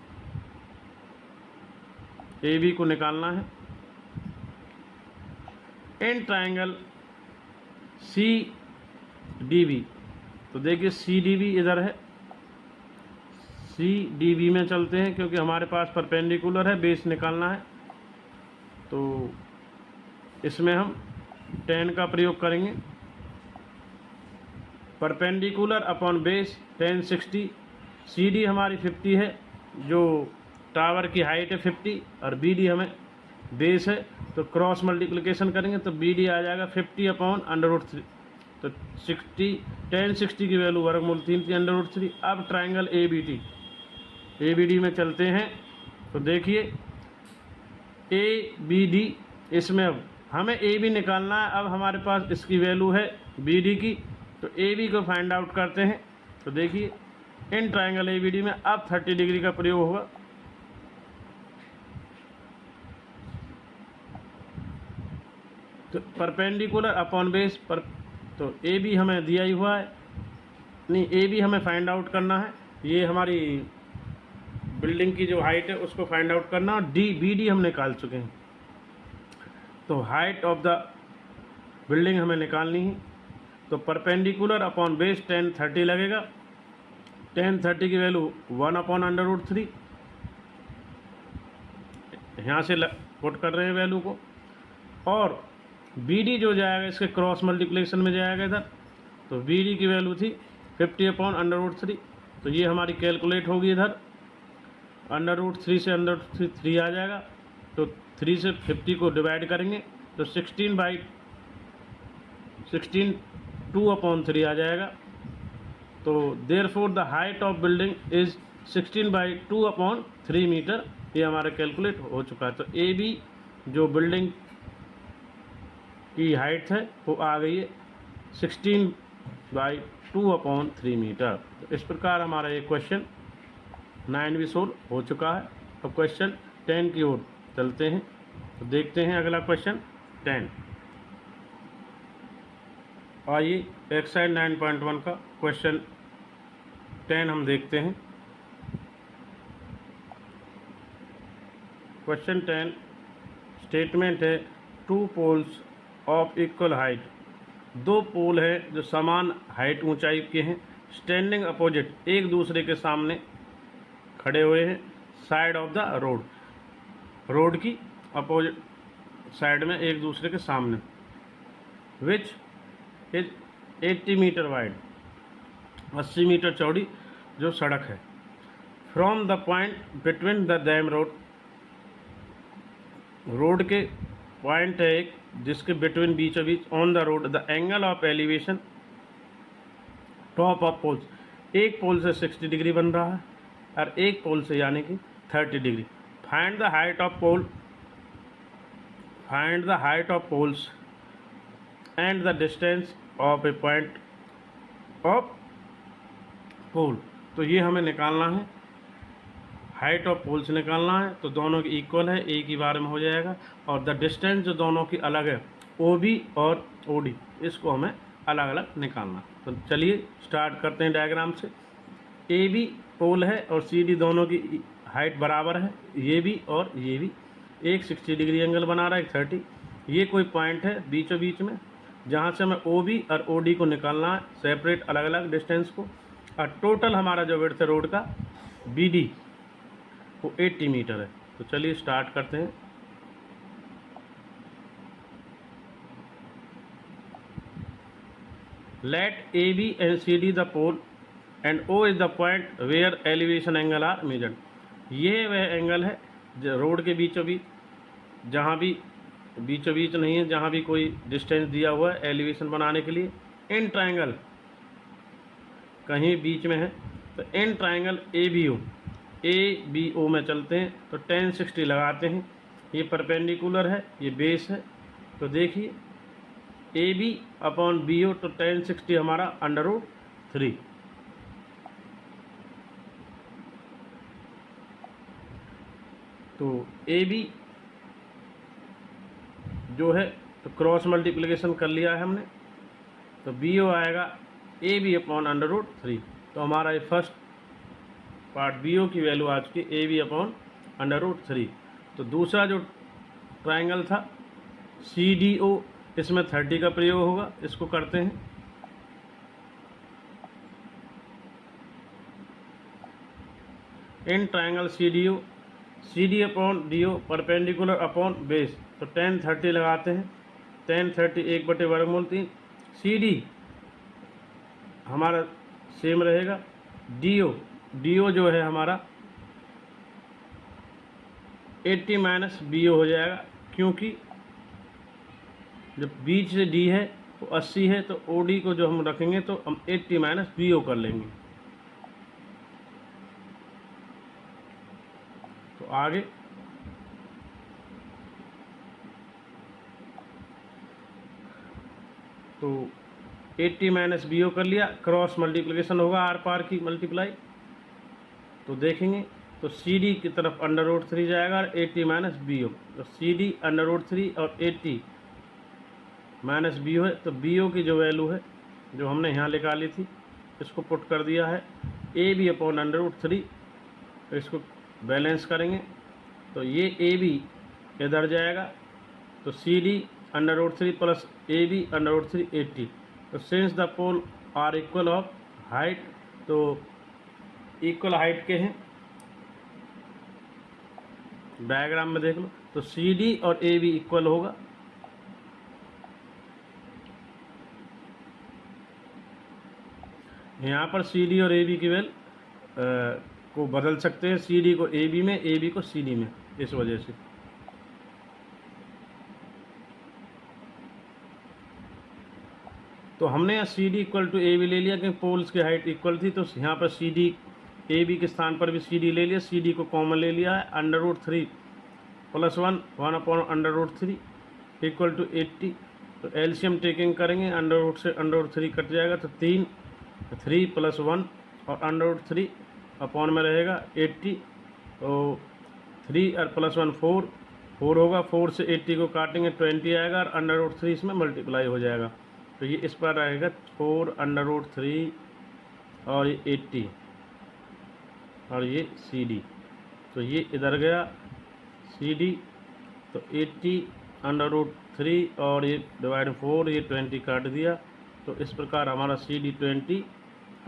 ए बी को निकालना है। In triangle C D B, तो देखिए सी डी बी इधर है, सी डी बी में चलते हैं क्योंकि हमारे पास परपेंडिकुलर है, बेस निकालना है। तो इसमें हम 10 का प्रयोग करेंगे। Perpendicular upon base 10 60, C D हमारी 50 है, जो टावर की हाइट है 50, और बी डी हमें बेस है। तो क्रॉस मल्टीप्लिकेशन करेंगे तो बी डी आ जाएगा 50 अपॉन √3। तो 10 60 की वैल्यू वर्गमूल 3 थी √3। अब ट्राइंगल ए बी डी में चलते हैं। तो देखिए ए बी डी, इसमें अब हमें ए बी निकालना है। अब हमारे पास इसकी वैल्यू है बी डी की, तो ए बी को फाइंड आउट करते हैं। तो देखिए in triangle A B D में अब 30 डिग्री का प्रयोग होगा। तो परपेंडिकुलर अपॉन बेस पर, तो ए बी हमें दिया ही हुआ है, नहीं ए बी हमें फाइंड आउट करना है। ये हमारी बिल्डिंग की जो हाइट है उसको फाइंड आउट करना, और बी डी हम निकाल चुके हैं। तो हाइट ऑफ द बिल्डिंग हमें निकालनी है। तो परपेंडिकुलर अपॉन बेस 10 30 लगेगा। 10 30 की वैल्यू 1 अपॉन √3, यहाँ से पुट कर रहे हैं वैल्यू को। और बी डी जो जाएगा इसके क्रॉस मल्टीप्लिकेशन में जाएगा इधर। तो बी डी की वैल्यू थी 50 अपॉन √3, तो ये हमारी कैलकुलेट होगी इधर। √3 से √3 आ जाएगा। तो 3 से 50 को डिवाइड करेंगे तो 16 2 अपॉन 3 आ जाएगा। तो therefore the height of building is 16/2 upon 3 metre. ये हमारा कैलकुलेट हो चुका है। तो ए बी जो बिल्डिंग की हाइट है वो आ गई है 16/2 अपॉन 3 मीटर। तो इस प्रकार हमारा ये क्वेश्चन 9 भी सोल्व हो चुका है। अब क्वेश्चन 10 की ओर चलते हैं। तो देखते हैं अगला क्वेश्चन 10। आइए एक्सरसाइज 9.1 का क्वेश्चन 10 हम देखते हैं। क्वेश्चन 10 स्टेटमेंट है 2 पोल्स ऑफ इक्वल हाइट, 2 पोल है जो समान हाइट ऊंचाई के हैं, स्टैंडिंग अपोजिट एक दूसरे के सामने खड़े हुए हैं, side of the road, road की अपोजिट साइड में एक दूसरे के सामने, which is 80 metre wide, 80 metre चौड़ी जो सड़क है। From the point between the dam road, road के पॉइंट है एक जिसके बिटवीन बीचों बीच, on the road the angle of elevation top of poles, एक पोल से 60 डिग्री बन रहा है और एक पोल से यानी कि 30 degree. Find the height of pole, find the height of poles and the distance of a point of pole. तो ये हमें निकालना है, हाइट ऑफ पोल्स निकालना है। तो दोनों की इक्वल है, एक ही बार में हो जाएगा। और द डिस्टेंस जो दोनों की अलग है, ओ बी और ओ डी, इसको हमें अलग अलग निकालना। तो चलिए स्टार्ट करते हैं डायग्राम से। ए बी पोल है और सी डी दोनों की हाइट बराबर है, ये भी और ये भी। एक 60 डिग्री एंगल बना रहा है, एक 30। ये कोई पॉइंट है बीचों बीच में जहाँ से हमें ओ बी और ओ डी को निकालना है, सेपरेट अलग अलग डिस्टेंस को। और टोटल हमारा जो विड्थ है रोड का बी डी वो 80 मीटर है। तो चलिए स्टार्ट करते हैं। Let A B and C D the pole and O is the point where elevation angle are measured. ये वह एंगल है जो रोड के बीचों बीच, जहाँ भी बीचों बीच नहीं है, जहाँ भी कोई डिस्टेंस दिया हुआ है एलिवेशन बनाने के लिए। इन ट्राइंगल कहीं बीच में है, तो इन ट्राइंगल ए बी ओ में चलते हैं। तो 10 60 लगाते हैं। ये परपेंडिकुलर है, ये बेस है। तो देखिए A B upon B O, तो 10 60 हमारा √3। तो ए बी जो है तो क्रॉस मल्टीप्लिकेशन कर लिया है हमने। तो बी ओ आएगा A B upon under root 3। तो हमारा ये फर्स्ट पार्ट बी ओ की वैल्यू आ चुकी A B upon under root 3। तो दूसरा जो ट्राइंगल था सी डी ओ, इसमें 30 का प्रयोग होगा। इसको करते हैं। In triangle C D upon D O perpendicular upon base, तो 10 30 लगाते हैं। 10 30 1/3। सी डी हमारा सेम रहेगा। डी ओ जो है हमारा 80 माइनस बी ओ हो जाएगा, क्योंकि जब बीच से डी है वो 80 है, तो ओ डी को जो हम रखेंगे तो हम 80 माइनस बी ओ कर लेंगे। तो आगे तो 80 माइनस बी ओ कर लिया, क्रॉस मल्टीप्लिकेशन होगा आर पार की मल्टीप्लाई। तो देखेंगे तो सी डी की तरफ अंडर रूट 3 जाएगा और 80 माइनस बी ओ, तो सी डी अंडर रूट 3 और 80 माइनस बी ओ है। तो बी ओ की जो वैल्यू है जो हमने यहाँ निकाली थी, इसको पुट कर दिया है A B upon under root 3। तो इसको बैलेंस करेंगे तो ये ए बी इधर जाएगा, तो C D under root 3 plus A B under root 3 80। तो since the pole are equal of height, तो इक्वल हाइट के हैं, डायग्राम में देख लो। तो सी डी और ए बी इक्वल होगा। यहाँ पर सी डी और ए बी की वैल्यू को बदल सकते हैं, सी डी को ए बी में, ए बी को सी डी में, इस वजह से। तो हमने यहाँ C D equal to A B ले लिया क्योंकि पोल्स की हाइट इक्वल थी। तो यहाँ पर सी डी ए बी के स्थान पर भी सी डी ले लिया, सी डी को कॉमन ले लिया है। Under root 3 plus 1 upon under root 3 equal to 80। तो एलसीएम टेकिंग करेंगे, अंडर रूट से अंडर रूट 3 कट जाएगा, तो 3 प्लस 1 और अंडर रूट 3 अपॉन में रहेगा 80। तो 3 और प्लस 1 4 होगा, 4 से 80 को काटेंगे 20 आएगा और अंडर रूट 3 इसमें मल्टीप्लाई हो जाएगा। तो ये इस पर रहेगा 4 अंडर रूट 3 और ये 80 और ये सी डी। तो ये इधर गया सी डी, तो 80 अंडर रूट 3 और ये डिवाइड 4, ये 20 काट दिया। तो इस प्रकार हमारा सी डी 20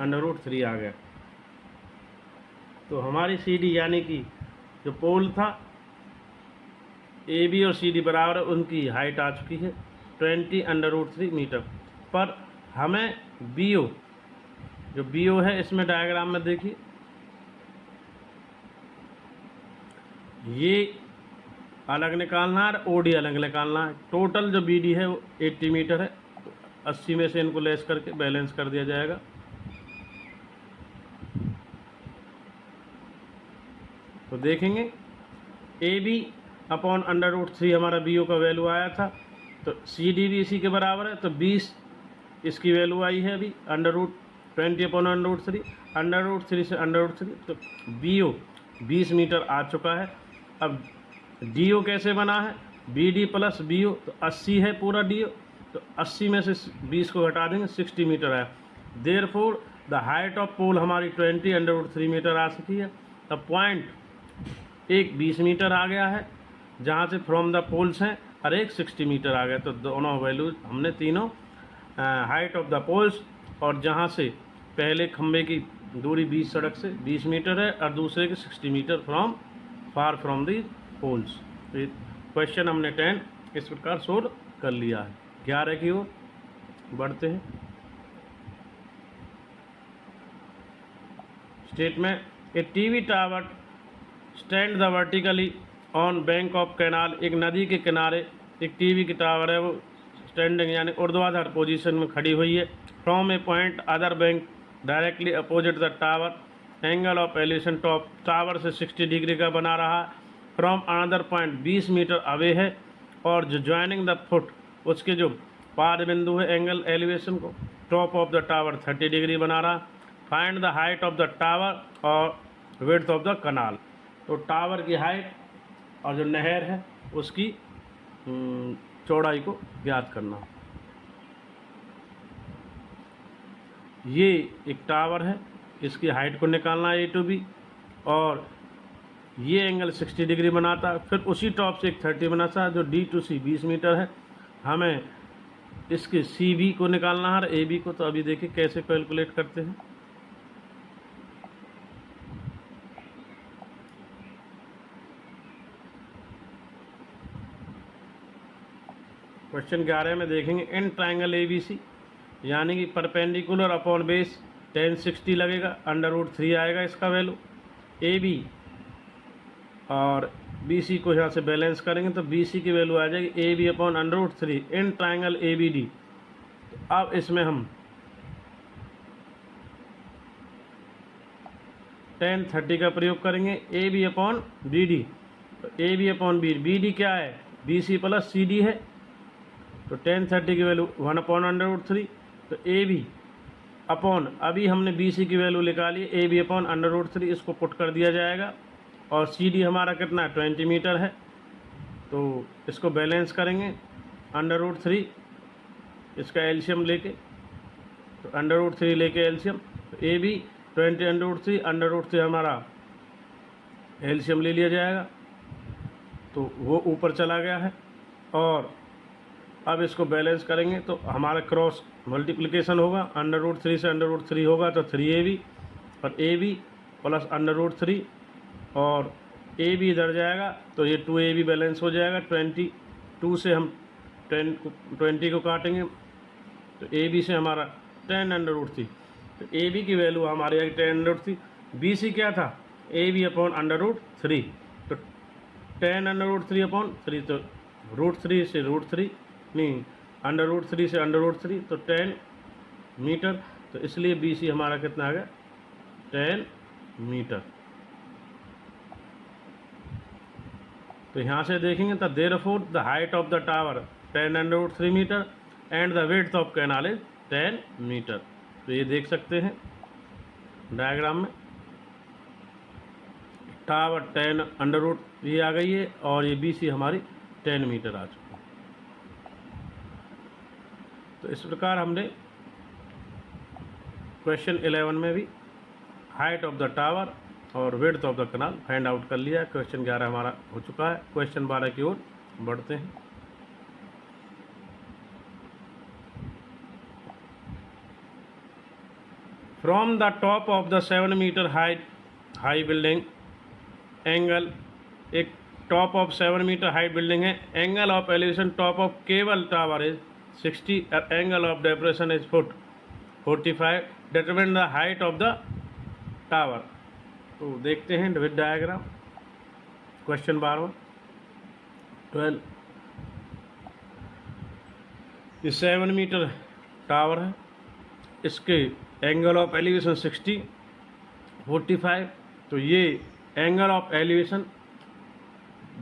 अंडर रूट 3 आ गया। तो हमारी सी डी यानी कि जो पोल था ए बी और सी डी बराबर, उनकी हाइट आ चुकी है 20 अंडर रूट 3 मीटर। पर हमें बी ओ, जो बी ओ है इसमें डायग्राम में देखिए, ये अलग निकालना है, ओ डी अलग निकालना है। टोटल जो बी डी है वो 80 मीटर है, तो 80 में से इनको लेस करके बैलेंस कर दिया जाएगा। तो देखेंगे A B upon under root 3 हमारा बी ओ का वैल्यू आया था, तो सी डी भी इसी के बराबर है। तो 20 इसकी वैल्यू आई है अभी, under root 20 upon under root 3, under root 3 से अंडर रूट 3, तो बी ओ 20 मीटर आ चुका है। अब डी ओ कैसे बना है, B D plus B O, तो 80 है पूरा डी ओ, तो 80 में से 20 को घटा देंगे, 60 मीटर आया। देयरफॉर द हाइट ऑफ पोल हमारी 20 अंडर रूट 3 मीटर आ सकी है। अब पॉइंट एक 20 मीटर आ गया है जहाँ से फ्रॉम द पोल्स हैं, और एक 60 मीटर आ गया। तो दोनों वैल्यूज हमने तीनों हाइट ऑफ द पोल्स, और जहाँ से पहले खंबे की दूरी 20 सड़क से 20 मीटर है और दूसरे के 60 metre far from the poles. तो ये क्वेश्चन हमने 10 इस प्रकार सोल्व कर लिया है। 11 की ओर बढ़ते हैं। Statement, A TV tower stand the vertically on bank of canal, एक नदी के किनारे एक टीवी की टावर है, वो स्टैंडिंग यानी ऊर्ध्वाधर पोजीशन में खड़ी हुई है। From a point other bank directly opposite the tower, angle of elevation top tower से 60 डिग्री का बना रहा है। From another point 20 metre away है, और जो ज्वाइनिंग द फुट उसके जो पाद बिंदु है एंगल एलिवेशन को, top of the tower 30 degree बना रहा। Find the height of the tower और विड्थ ऑफ द कनाल, तो टावर की हाइट और जो नहर है उसकी चौड़ाई को ज्ञात करना। ये एक टावर है, इसकी हाइट को निकालना है ए टू बी, और ये एंगल 60 डिग्री बनाता है। फिर उसी टॉप से एक 30 बनाता है जो डी टू सी 20 मीटर है। हमें इसके सी बी को निकालना है और ए बी को। तो अभी देखिए कैसे कैलकुलेट करते हैं। क्वेश्चन 11 में देखेंगे इन ट्राइंगल ए बी सी, यानी कि परपेंडिकुलर अपॉन बेस tan 60 लगेगा, √3 आएगा इसका वैल्यू। ए बी और बी सी को यहाँ से बैलेंस करेंगे तो बी सी की वैल्यू आ जाएगी A B upon √3 in triangle A B D. अब इसमें हम tan 30 का प्रयोग करेंगे A B upon B D. तो A B upon B D क्या है, B C plus C D है। तो tan 30 की वैल्यू 1 अपॉन √3। तो ए बी अपॉन, अभी हमने बी सी की वैल्यू निकाली, ए बी अपॉन √3, इसको पुट कर दिया जाएगा। और सी डी हमारा कितना है, 20 मीटर है। तो इसको बैलेंस करेंगे √3, इसका एलसीएम लेके, तो √3 लेके एलसीएम। तो ए बी 20 √3 हमारा एलसीएम ले लिया जाएगा, तो वो ऊपर चला गया है। और अब इसको बैलेंस करेंगे तो हमारा क्रॉस मल्टीप्लिकेशन होगा, √3 से √3 होगा तो 3ab, और ए बी प्लस √3, और ए बी इधर जाएगा तो ये 2ab बैलेंस हो जाएगा। 22 से हम 20 को काटेंगे तो ए बी से हमारा 10√3। तो ए बी की वैल्यू हमारी आई 10√3। बी सी क्या था, ए बी अपॉन √3, तो 10√3 अपॉन 3, तो √3 से √3 नहीं, √3 से √3, तो 10 मीटर। तो इसलिए बी सी हमारा कितना आ गया, 10 मीटर। तो यहाँ से देखेंगे तो therefore the height of the tower 10√3 metre and the width of canal is 10 metre. तो ये देख सकते हैं डायग्राम में, टावर 10√3 आ गई है और ये बी सी हमारी 10 मीटर आ चुकी है। तो इस प्रकार हमने क्वेश्चन 11 में भी हाइट ऑफ द टावर और width of the canal find out कर लिया है। क्वेश्चन 11 हमारा हो चुका है। क्वेश्चन 12 की ओर बढ़ते हैं। From the top of the 7 metre high building angle, एक top of 7 metre height building है, angle of elevation top of cable tower is 60, angle of depression is 45, determine the height of the tower. तो देखते हैं with diagram. Question 12 ये 7 metre tower है, इसके angle of elevation 60, 45। तो ये angle of elevation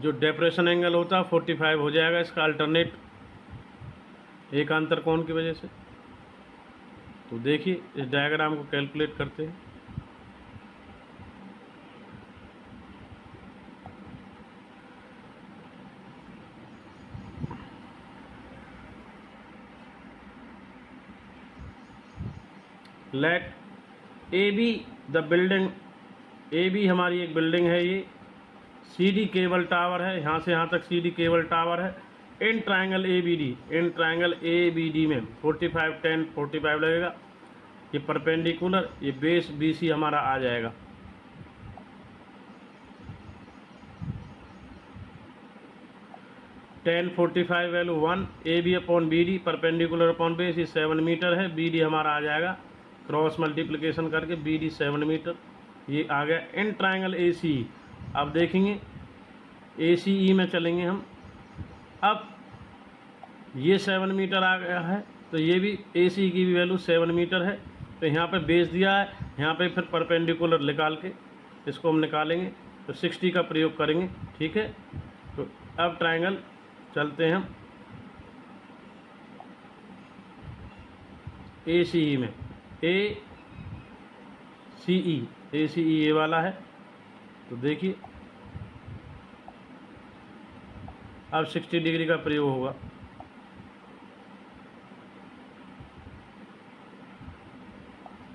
जो डेप्रेशन एंगल होता है 45 हो जाएगा इसका अल्टरनेट एक अंतर कोण की वजह से। तो देखिए इस डायग्राम को कैलकुलेट करते हैं। Let A B the building, A B हमारी एक बिल्डिंग है, ये सी डी केबल टावर है, यहाँ से यहाँ तक सी डी केबल टावर है। In triangle A B D, in triangle A B D में 45 10 45 लगेगा। ये परपेंडिकुलर, ये बेस बी सी हमारा आ जाएगा। Tan 45 value 1, A B upon B D, perpendicular upon base, ये 7 मीटर है। बी डी हमारा आ जाएगा क्रॉस मल्टीप्लिकेशन करके, बी डी 7 मीटर ये आ गया। इन ट्राइंगल ए सी, अब देखेंगे ए सी ई में चलेंगे हम। अब ये 7 मीटर आ गया है, तो ये भी ए सी की भी वैल्यू 7 मीटर है। तो यहाँ पे बेस दिया है, यहाँ पे फिर परपेंडिकुलर निकाल के इसको हम निकालेंगे, तो 60 का प्रयोग करेंगे। ठीक है, तो अब ट्राइंगल चलते हैं हम ए सी ई में। ए सी ई ए वाला है, तो देखिए अब 60 डिग्री का प्रयोग होगा।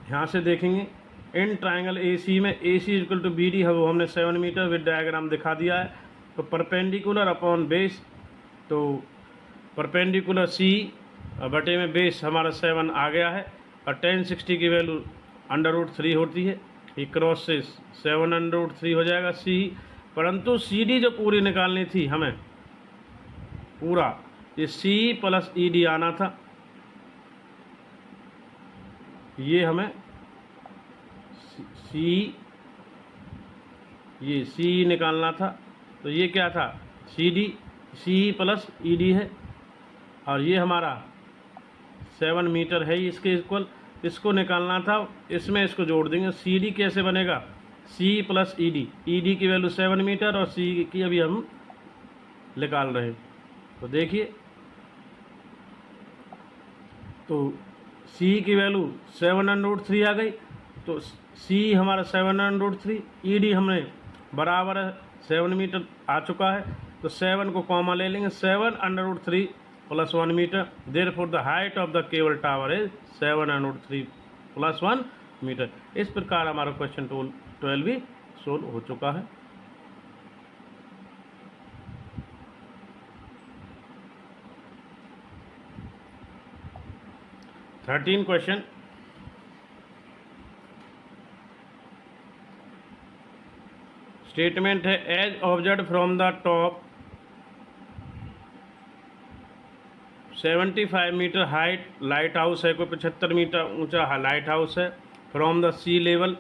यहाँ से देखेंगे इन ट्राइंगल ए सी में ए सी इक्वल टू बी डी है, वो हमने 7 मीटर विद डायग्राम दिखा दिया है। तो परपेंडिकुलर अपॉन बेस, तो परपेंडिकुलर सी बटे में बेस हमारा 7 आ गया है, और 1060 की वैल्यू √3 होती है। ये क्रॉस से 7√3 हो जाएगा सी, परंतु सी डी जो पूरी निकालनी थी हमें, पूरा ये सी प्लस ई डी आना था, ये हमें सी, ये सी निकालना था। तो ये क्या था, C D, C plus E D है, और ये हमारा 7 मीटर है इसके इक्वल, इसको निकालना था। इसमें इसको जोड़ देंगे। सी डी कैसे बनेगा, सी प्लस ई डी की वैल्यू 7 मीटर और सी की अभी हम निकाल रहे हैं। तो देखिए, तो सी की वैल्यू 7√3 आ गई, तो सी हमारा 7√3, ई डी हमने बराबर है 7 मीटर आ चुका है। तो 7 को कॉमा ले लेंगे, 7√3 + 1 metre, therefore the height of the cable tower is 7√3 + 1 metre. इस प्रकार हमारा क्वेश्चन 12 भी सोल्व हो चुका है। थर्टीन क्वेश्चन, स्टेटमेंट है as observe from the top 75 metre height lighthouse है, कोई 75 मीटर ऊंचा लाइट हाउस है, from the sea level,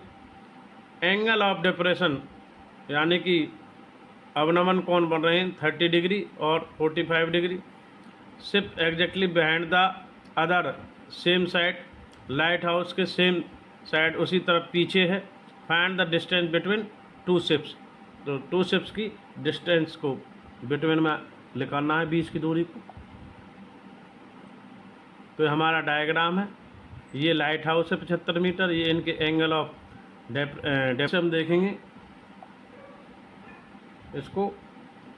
angle of depression यानी कि अवनमन कोण बन रहे हैं 30 डिग्री और 45 degree, ship exactly behind the other same side, light house के सेम साइड उसी तरफ पीछे है, find the distance between 2 ships. तो 2 शिप्स की डिस्टेंस को बिटवीन में निकालना है, बीच की दूरी को। तो हमारा डायग्राम है, ये लाइट हाउस है 75 मीटर, ये इनके एंगल ऑफ डेप्थ हम देखेंगे इसको।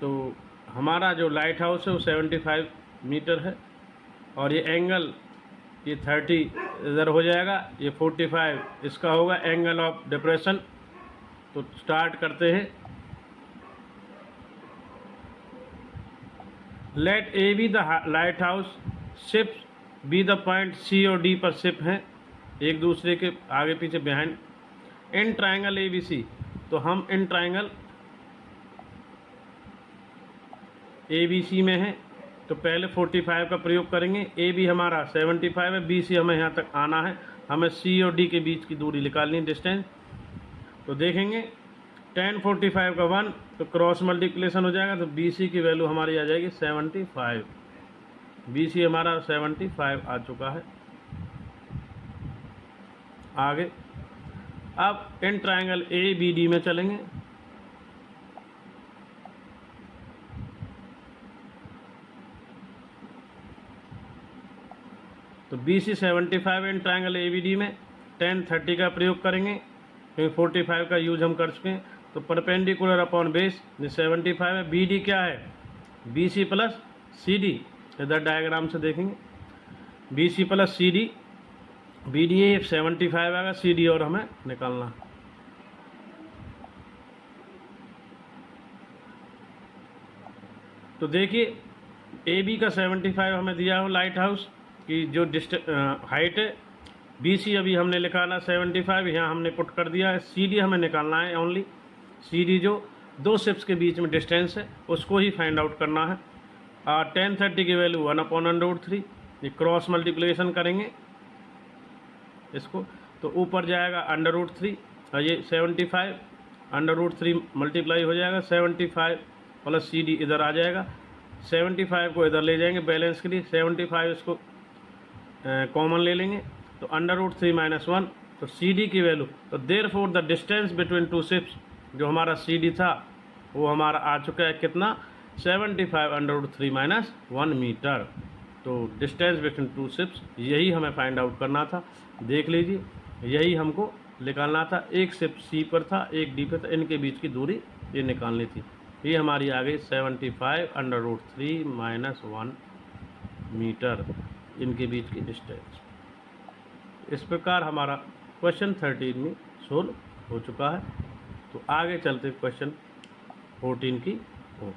तो हमारा जो लाइट हाउस है वो 75 मीटर है, और ये एंगल ये 30 इधर हो जाएगा, ये 45 इसका होगा एंगल ऑफ डिप्रेशन। तो स्टार्ट करते हैं। Let A B the lighthouse, ship B the point C और डी पर शिप हैं, एक दूसरे के आगे पीछे behind. In triangle A B C, तो हम इन ट्राइंगल ए बी सी में हैं, तो पहले 45 का प्रयोग करेंगे। ए बी हमारा 75 है, बी सी हमें यहाँ तक आना है, हमें सी और डी के बीच की दूरी निकालनी है, डिस्टेंस। तो देखेंगे 10 45 का 1, तो क्रॉस मल्टीप्लिकेशन हो जाएगा, तो बी सी की वैल्यू हमारी आ जाएगी 75। बी सी हमारा 75 आ चुका है। आगे अब in triangle A B D में चलेंगे। तो B C 75 in triangle A B D में 10 30 का प्रयोग करेंगे, क्योंकि 45 का यूज हम कर चुके हैं। तो परपेंडिकुलर अपॉन बेस 75 है, बी डी क्या है, B C plus C D, इधर डायग्राम से देखेंगे, B C plus C D, B D 75 आएगा, सी डी और हमें निकालना। तो देखिए ए बी का 75 हमें दिया हो लाइट हाउस की जो हाइट है, बी सी अभी हमने निकाला 75, यहाँ हमने पुट कर दिया है। सी डी हमें निकालना है, ओनली सी डी जो 2 शिप्स के बीच में डिस्टेंस है उसको ही फाइंड आउट करना है। 10 30 की वैल्यू 1/√3, ये क्रॉस मल्टीप्लिकेशन करेंगे इसको, तो ऊपर जाएगा √3, और ये 75 √3 मल्टीप्लाई हो जाएगा, 75 प्लस सी डी इधर आ जाएगा, 75 को इधर ले जाएंगे बैलेंस के लिए, 75 इसको कॉमन ले लेंगे, तो √3 - 1, तो सी डी की वैल्यू, तो therefore the distance between 2 ships, जो हमारा सी डी था वो हमारा आ चुका है कितना, 75 √3 - 1 मीटर। तो डिस्टेंस बिटवीन 2 शिप्स यही हमें फाइंड आउट करना था। देख लीजिए, यही हमको निकालना था। एक शिप सी पर था, एक डी पर था, इनके बीच की दूरी ये निकालनी थी। ये हमारी आ गई 75 √3 - 1 मीटर, इनके बीच की डिस्टेंस। इस प्रकार हमारा क्वेश्चन 13 में सोल्व हो चुका है। तो आगे चलते क्वेश्चन 14 की ओर।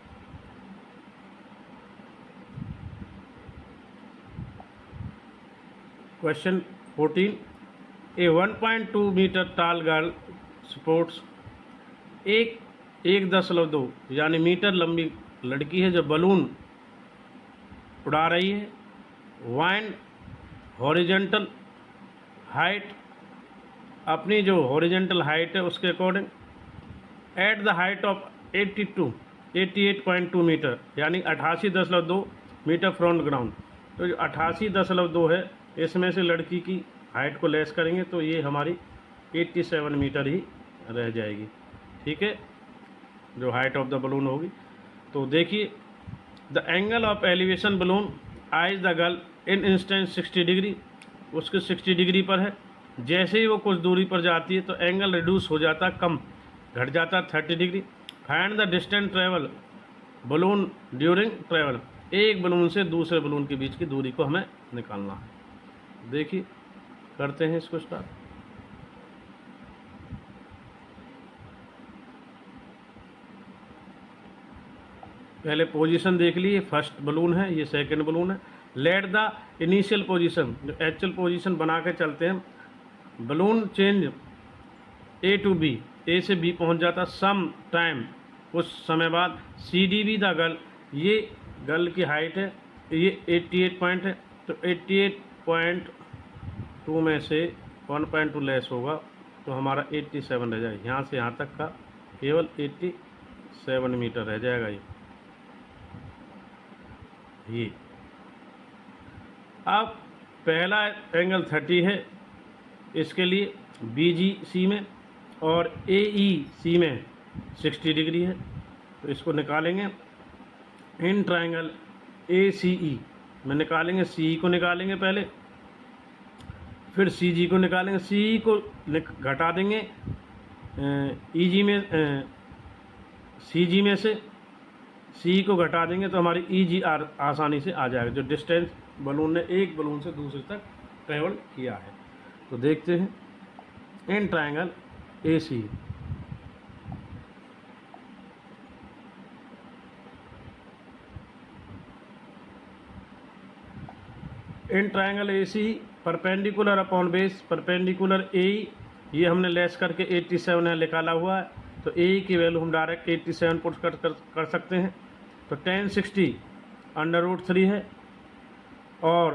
क्वेश्चन 14, ए 1.2 मीटर टाल गर्ल स्पोर्ट्स, एक 1.2 यानी मीटर लंबी लड़की है जो बलून उड़ा रही है। वाइंड हॉरिजेंटल हाइट, अपनी जो हॉरिजेंटल हाइट है उसके according, at the height of 88.2 metre यानी 88.2 मीटर फ्रॉम ग्राउंड। तो जो 88.2 है इसमें से लड़की की हाइट को लेस करेंगे तो ये हमारी 87 मीटर ही रह जाएगी। ठीक है, जो हाइट ऑफ द बलून होगी। तो देखिए, the angle of elevation balloon eyes the girl in instant 60 degree, उसके 60 डिग्री पर है। जैसे ही वो कुछ दूरी पर जाती है तो एंगल रिड्यूस हो जाता, कम घट जाता 30 degree. Find the distance travel balloon during travel, एक बलून से दूसरे बलून के बीच की दूरी को हमें निकालना है। देखिए, करते हैं इसको स्टार्ट। पहले पोजीशन देख लिए, फर्स्ट बलून है, ये सेकंड बलून है। लेट द इनिशियल पोजीशन, जो एक्चुअल पोजीशन बना के चलते हैं। Balloon change A to B, A से बी पहुंच जाता सम टाइम, कुछ समय बाद। C D be the girl, ये गर्ल की हाइट है, ये 88 पॉइंट है। तो 88.2 में से 1.2 लेस होगा तो हमारा 87 रह जाएगा। यहाँ से यहाँ तक का केवल 87 मीटर रह जाएगा। ये अब पहला एंगल 30 है, इसके लिए बी जी सी में और ए ई सी में 60 डिग्री है। तो इसको निकालेंगे। इन ट्रायंगल ए सी ई में निकालेंगे, सी ई को निकालेंगे पहले, फिर सी जी को निकालेंगे। सी ई को घटा देंगे ई जी में, सी जी में से सी को घटा देंगे तो हमारी ई जी आसानी से आ जाएगा, जो डिस्टेंस बलून ने एक बलून से दूसरे तक ट्रेवल किया है। तो देखते हैं, in triangle A C, in triangle A C perpendicular upon base, perpendicular A, ये हमने लेस करके 87 है निकाला हुआ है। तो ए की वैल्यू हम डायरेक्ट 87 पुट कर सकते हैं। तो 1060 √3 है और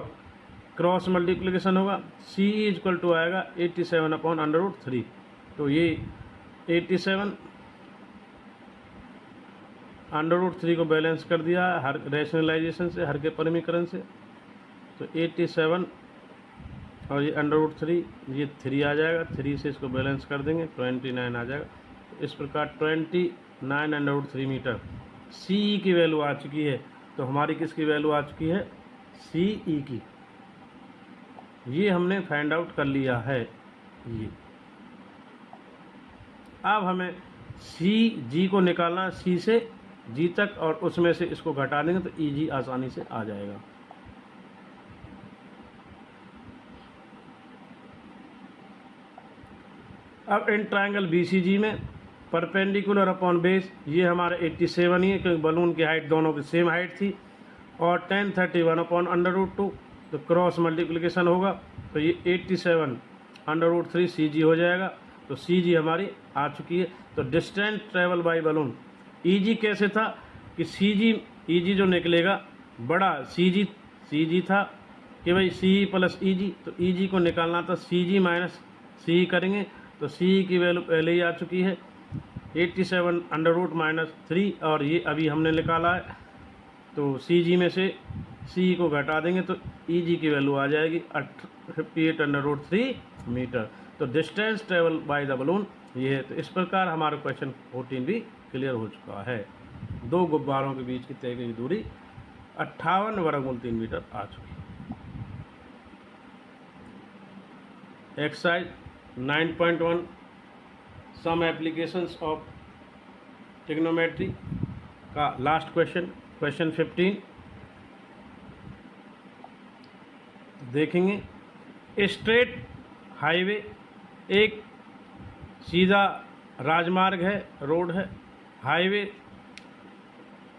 क्रॉस मल्टीप्लिकेशन होगा, सी इक्वल टू आएगा 87 अपॉन √3। तो ये 87 √3 को बैलेंस कर दिया हर रैशनलाइजेशन से, हर के परिमीकरण से। तो 87 और ये √3, ये 3 आ जाएगा, 3 से इसको बैलेंस कर देंगे 29 आ जाएगा। तो इस प्रकार 29 √3 मीटर सी ई की वैल्यू आ चुकी है। तो हमारी किसकी वैल्यू आ चुकी है? सी ई की। ये हमने फाइंड आउट कर लिया है। ये अब हमें सी जी को निकालना है, सी से जी तक, और उसमें से इसको घटा देंगे तो ई जी आसानी से आ जाएगा। अब इन ट्रायंगल बी सी जी में परपेंडिकुलर अपॉन बेस, ये हमारा 87 ही है क्योंकि बलून की हाइट दोनों की सेम हाइट थी, और 1031 अपॉन √2, तो क्रॉस मल्टीप्लिकेशन होगा तो ये 87 √3 सी जी हो जाएगा। तो सी जी हमारी आ चुकी है। तो डिस्टेंस ट्रेवल बाय बलून, ई जी कैसे था कि सी जी, ई जी जो निकलेगा बड़ा सी जी था कि भाई सी प्लस ई जी, तो ई जी को निकालना था, सी जी माइनस सी करेंगे तो सी की वैल्यू पहले ही आ चुकी है 87 √-3, और ये अभी हमने निकाला है। तो सी जी में से सी को घटा देंगे तो ई जी की वैल्यू आ जाएगी 58 √3 मीटर। तो distance travel by the balloon ये है। तो इस प्रकार हमारा क्वेश्चन 14 भी क्लियर हो चुका है। दो गुब्बारों के बीच की तय गई दूरी 58 वर्गमूल 3 मीटर आ चुकी है। Exercise 9.1 some applications of trigonometry का लास्ट क्वेश्चन, क्वेश्चन 15 देखेंगे। स्ट्रेट हाईवे एक सीधा राजमार्ग है, रोड है, हाईवे।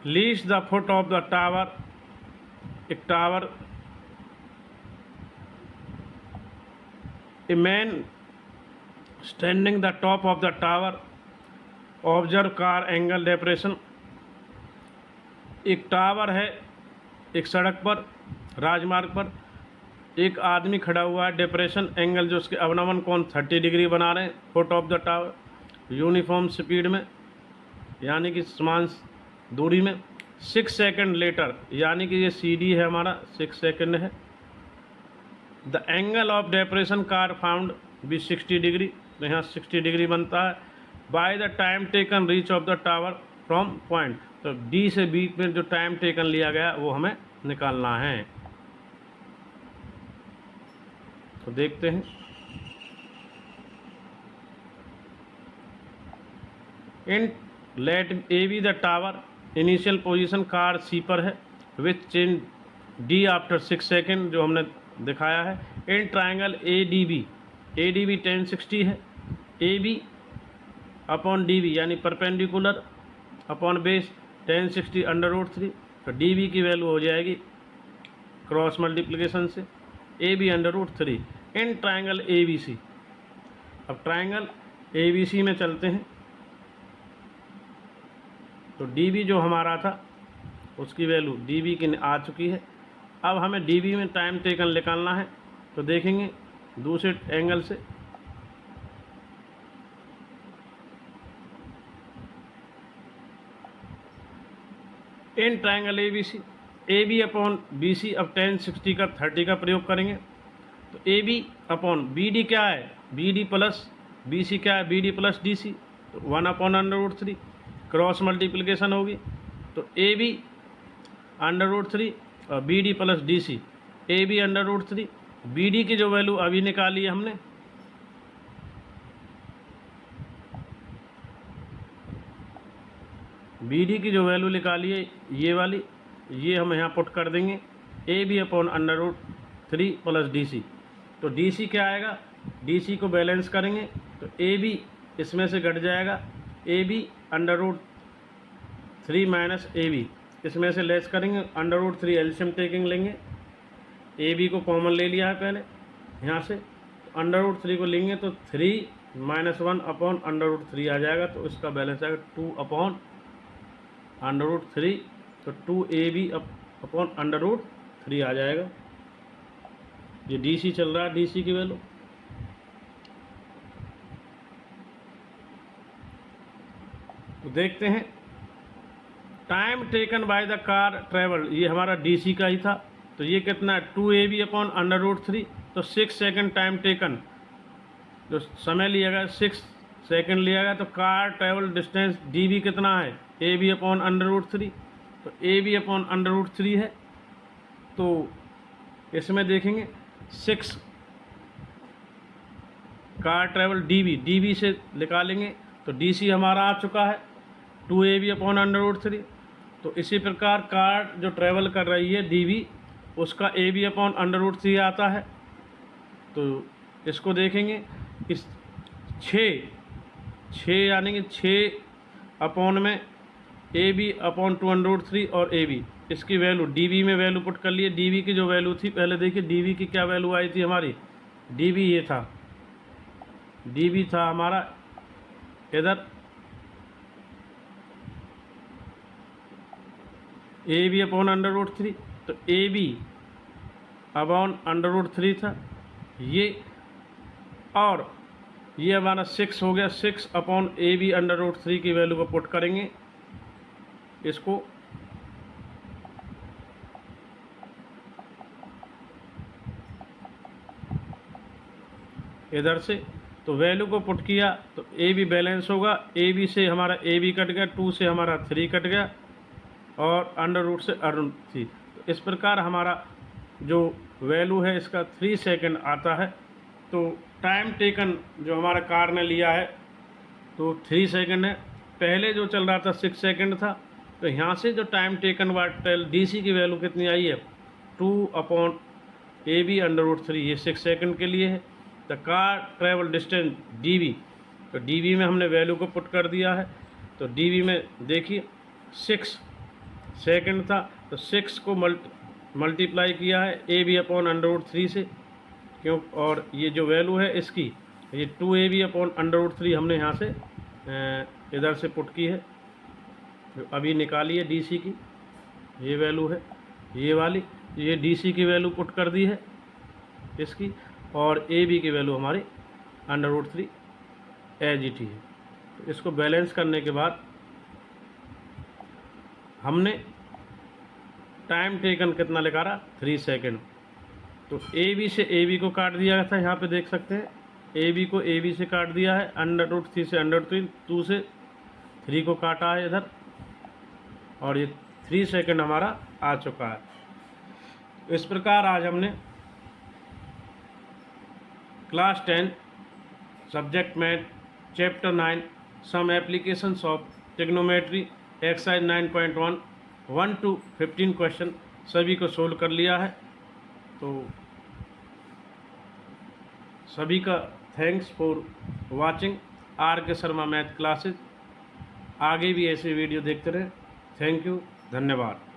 लीज the foot of the tower, एक tower, a man standing the top of the tower, observe car angle depression. एक टावर है एक सड़क पर, राजमार्ग पर, एक आदमी खड़ा हुआ है, डिप्रेशन एंगल जो उसके अवनमन कोण 30 डिग्री बना रहे हैं, foot of the tower, uniform speed में यानी कि समान दूरी में। 6 सेकंड लेटर, यानी कि ये CD है हमारा, 6 सेकंड है। The angle of depression car found भी 60 डिग्री, तो यहाँ 60 डिग्री बनता है। By the time taken reach of the tower from point, तो D से B में जो टाइम टेकन लिया गया वो हमें निकालना है। तो देखते हैं। इन let A be the tower, initial position car C पर है, which change D after 6 second, जो हमने दिखाया है। इन ट्राइंगल ADB 1060 है, AB अपॉन DB यानी परपेंडिकुलर अपॉन बेस 1060 √3, तो DB की वैल्यू हो जाएगी क्रॉस मल्टीप्लिकेशन से AB √3। इन ट्राइंगल ABC, अब ट्राइंगल ABC में चलते हैं। तो DB जो हमारा था उसकी वैल्यू DB की आ चुकी है। अब हमें DB में टाइम टेकन निकालना है, तो देखेंगे दूसरे एंगल से। In triangle AB upon BC, अब 1060 का 30 का प्रयोग करेंगे, तो AB अपॉन BD क्या है, BD प्लस BC क्या है, BD प्लस DC, तो 1 अपॉन √3 क्रॉस मल्टीप्लिकेशन होगी। तो AB √3 और BD plus DC, AB √3। BD की जो वैल्यू अभी निकाली है हमने, BD की जो वैल्यू निकाली है ये वाली, ये हम यहाँ पुट कर देंगे AB अपॉन √3 प्लस DC। तो DC क्या आएगा, DC को बैलेंस करेंगे तो AB इसमें से घट जाएगा, AB √3 माइनस AB, इसमें से लेस करेंगे, √3 एल्शियम टेकिंग लेंगे, AB को कॉमन ले लिया है पहले यहाँ से, √3 को लेंगे तो 3 - 1 अपॉन √3 आ जाएगा, तो इसका बैलेंस आएगा 2 अपॉन √3, तो 2AB अपॉन √3 आ जाएगा। ये DC चल रहा है, DC की वैल्यू। तो देखते हैं time taken by the car travel, ये हमारा DC का ही था, तो ये कितना है 2AB अपॉन √3, तो 6 सेकंड टाइम टेकन, जो समय लिया गया 6 सेकंड लिया गया। तो कार ट्रेवल डिस्टेंस DB कितना है, AB अपॉन √3, तो AB अपॉन √3 है। तो इसमें देखेंगे 6 कार ट्रेवल DB से निकालेंगे, तो DC हमारा आ चुका है 2AB अपॉन √3। तो इसी प्रकार कार जो ट्रेवल कर रही है DB, उसका AB अपॉन √3 आता है। तो इसको देखेंगे, इस 6 यानी कि 6 अपॉन में AB अपॉन 2√3 और AB, इसकी वैल्यू DB में वैल्यू पुट कर लिए। DB की जो वैल्यू थी पहले देखिए, DB की क्या वैल्यू आई थी हमारी, DB ये था, DB था हमारा इधर AB अपॉन √3, तो AB अपॉन √3 था ये, और ये हमारा 6 हो गया, 6 अपॉन AB √3 की वैल्यू को पुट करेंगे इसको, इधर से, तो वैल्यू को पुट किया तो AB बैलेंस होगा, AB से हमारा AB कट गया, 2 से हमारा 3 कट गया, और √√ से √3। तो इस प्रकार हमारा जो वैल्यू है इसका 3 सेकंड आता है। तो टाइम टेकन जो हमारा कार ने लिया है तो 3 सेकंड है, पहले जो चल रहा था 6 सेकंड था। तो यहाँ से जो टाइम टेकन DC की वैल्यू कितनी आई है, 2 अपॉन AB √3, ये 6 सेकंड के लिए है। The car travel distance dv, तो dv में हमने वैल्यू को पुट कर दिया है। तो dv में देखिए 6 सेकंड था, तो 6 को मल्टीप्लाई किया है ab/√3 से, क्यों, और ये जो वैल्यू है इसकी, ये 2ab/√3 हमने यहाँ से इधर से पुट की है। तो अभी निकाली है DC की, ये वैल्यू है ये वाली, ये DC की वैल्यू पुट कर दी है इसकी, और AB की वैल्यू हमारी √3 एज इट ही है। तो इसको बैलेंस करने के बाद हमने टाइम टेकन कितना लिखा रहा, 3 सेकेंड। तो AB से AB को काट दिया था, यहाँ पे देख सकते हैं AB को AB से काट दिया है, √3 से √3, 2 से 3 को काटा है इधर, और ये 3 सेकेंड हमारा आ चुका है। इस प्रकार आज हमने class 10 subject math chapter 9 some applications of trigonometry exercise 9.1 1 to 15 question सभी को सोल्व कर लिया है। तो सभी का thanks for watching RK Sharma math classes. आगे भी ऐसे वीडियो देखते रहें। थैंक यू, धन्यवाद।